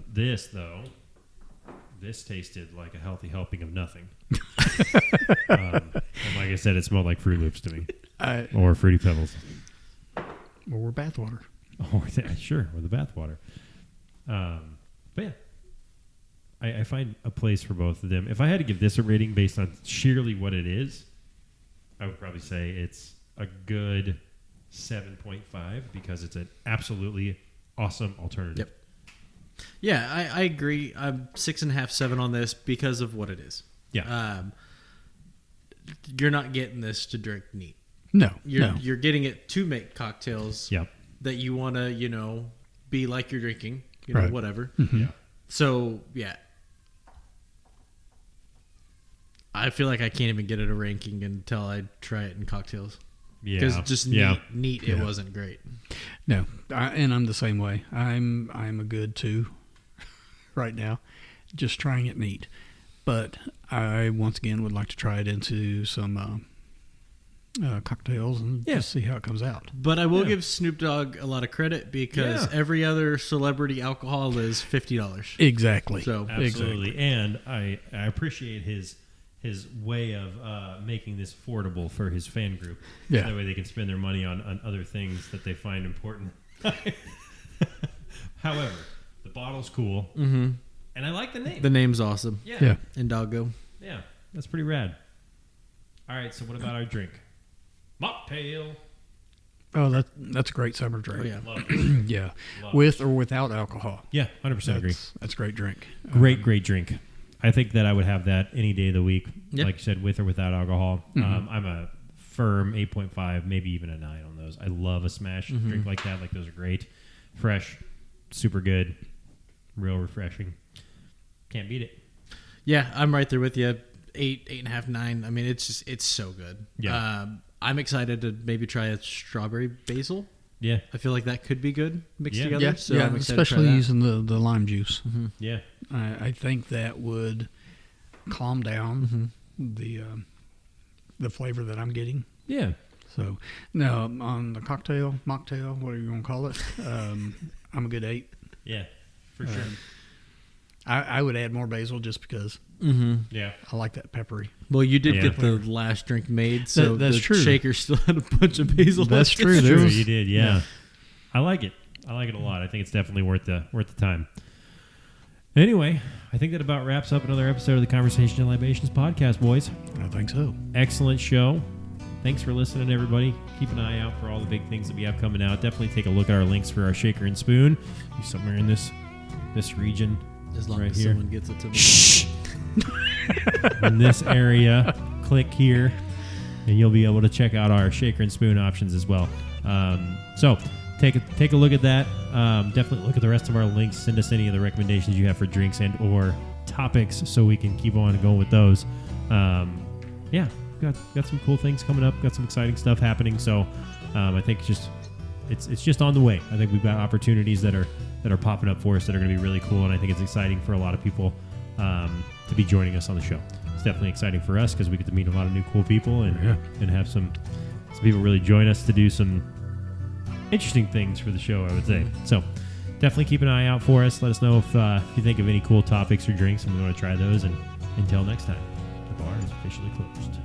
Speaker 1: This tasted like a healthy helping of nothing. And like I said, it smelled like Fruit Loops to me, or Fruity Pebbles,
Speaker 2: or bathwater.
Speaker 1: Oh, sure, or the bathwater. But yeah, I find a place for both of them. If I had to give this a rating based on sheerly what it is, I would probably say it's a good 7.5 because it's an absolutely awesome alternative.
Speaker 3: Yep. Yeah, I agree. I'm 6.5, 7 on this because of what it is.
Speaker 1: Yeah.
Speaker 3: You're not getting this to drink neat.
Speaker 2: No.
Speaker 3: You're getting it to make cocktails.
Speaker 1: Yep.
Speaker 3: That you want to, be like you're drinking,
Speaker 2: right.
Speaker 3: Whatever.
Speaker 1: Yeah.
Speaker 3: So, yeah. I feel like I can't even get it a ranking until I try it in cocktails.
Speaker 1: Yeah.
Speaker 3: Because just neat, it wasn't great.
Speaker 2: No, and I'm the same way. I'm a good 2 right now, just trying it neat. But I once again would like to try it into some cocktails and just see how it comes out.
Speaker 3: But I will give Snoop Dogg a lot of credit because every other celebrity alcohol is $50.
Speaker 2: Exactly.
Speaker 3: So
Speaker 1: absolutely,
Speaker 2: exactly.
Speaker 1: And I appreciate his way of making this affordable for his fan group.
Speaker 2: Yeah.
Speaker 1: So that way they can spend their money on other things that they find important. However, the bottle's cool.
Speaker 3: Mm-hmm.
Speaker 1: And I like the name.
Speaker 3: The name's awesome.
Speaker 2: Yeah.
Speaker 3: Indoggo.
Speaker 1: Yeah, that's pretty rad. All right, so what about our drink? Mocktail.
Speaker 2: Oh, that's a great summer drink.
Speaker 3: Oh, yeah.
Speaker 1: Love it.
Speaker 2: Yeah.
Speaker 1: Love it.
Speaker 2: With or without alcohol.
Speaker 1: Yeah, 100% agree.
Speaker 2: That's a great drink.
Speaker 1: Great drink. I think that I would have that any day of the week,
Speaker 3: Yep.
Speaker 1: like you said, with or without alcohol. I'm a firm 8.5, maybe even a 9 on those. I love a smash drink like that. Like those are great. Fresh, super good, real refreshing. Can't beat it.
Speaker 3: Yeah, I'm right there with you. 8.5, 9. I mean, it's so good.
Speaker 1: Yeah.
Speaker 3: I'm excited to maybe try a strawberry basil.
Speaker 1: Yeah.
Speaker 3: I feel like that could be good mixed
Speaker 1: Yeah.
Speaker 3: together.
Speaker 2: Yeah,
Speaker 3: So I'm excited
Speaker 2: especially
Speaker 3: to try that.
Speaker 2: using the lime juice.
Speaker 1: Yeah.
Speaker 2: I think that would calm down the flavor that I'm getting.
Speaker 1: Yeah.
Speaker 2: So, now on the mocktail, whatever you want to call it, I'm a good 8.
Speaker 1: Yeah. For sure.
Speaker 2: I would add more basil just because
Speaker 1: Yeah.
Speaker 2: I like that peppery.
Speaker 3: Well, you did
Speaker 1: Yeah.
Speaker 3: get the last drink made, so
Speaker 2: That's
Speaker 3: the
Speaker 2: true.
Speaker 3: shaker still had a bunch of basil.
Speaker 2: That's
Speaker 3: left.
Speaker 2: true. There
Speaker 1: True,
Speaker 2: was-
Speaker 1: you did. Yeah. I like it. I like it a lot. I think it's definitely worth the time. Anyway, I think that about wraps up another episode of the Conversation and Libations podcast, boys.
Speaker 2: I think so.
Speaker 1: Excellent show. Thanks for listening, everybody. Keep an eye out for all the big things that we have coming out. Definitely take a look at our links for our shaker and spoon. Be somewhere in this region.
Speaker 3: As long
Speaker 1: Right
Speaker 3: as
Speaker 1: here.
Speaker 3: someone gets it to me.
Speaker 1: Shh. In this area, click here, and you'll be able to check out our shaker and spoon options as well. So take a look at that. Definitely look at the rest of our links. Send us any of the recommendations you have for drinks and or topics, so we can keep on going with those. Yeah, got some cool things coming up. Got some exciting stuff happening. So I think it's just on the way. I think we've got opportunities that are popping up for us that are going to be really cool, and I think it's exciting for a lot of people to be joining us on the show. It's definitely exciting for us because we get to meet a lot of new cool people and have some people really join us to do some interesting things for the show, I would say. So definitely keep an eye out for us. Let us know if you think of any cool topics or drinks and we want to try those. And until next time, the bar is officially closed.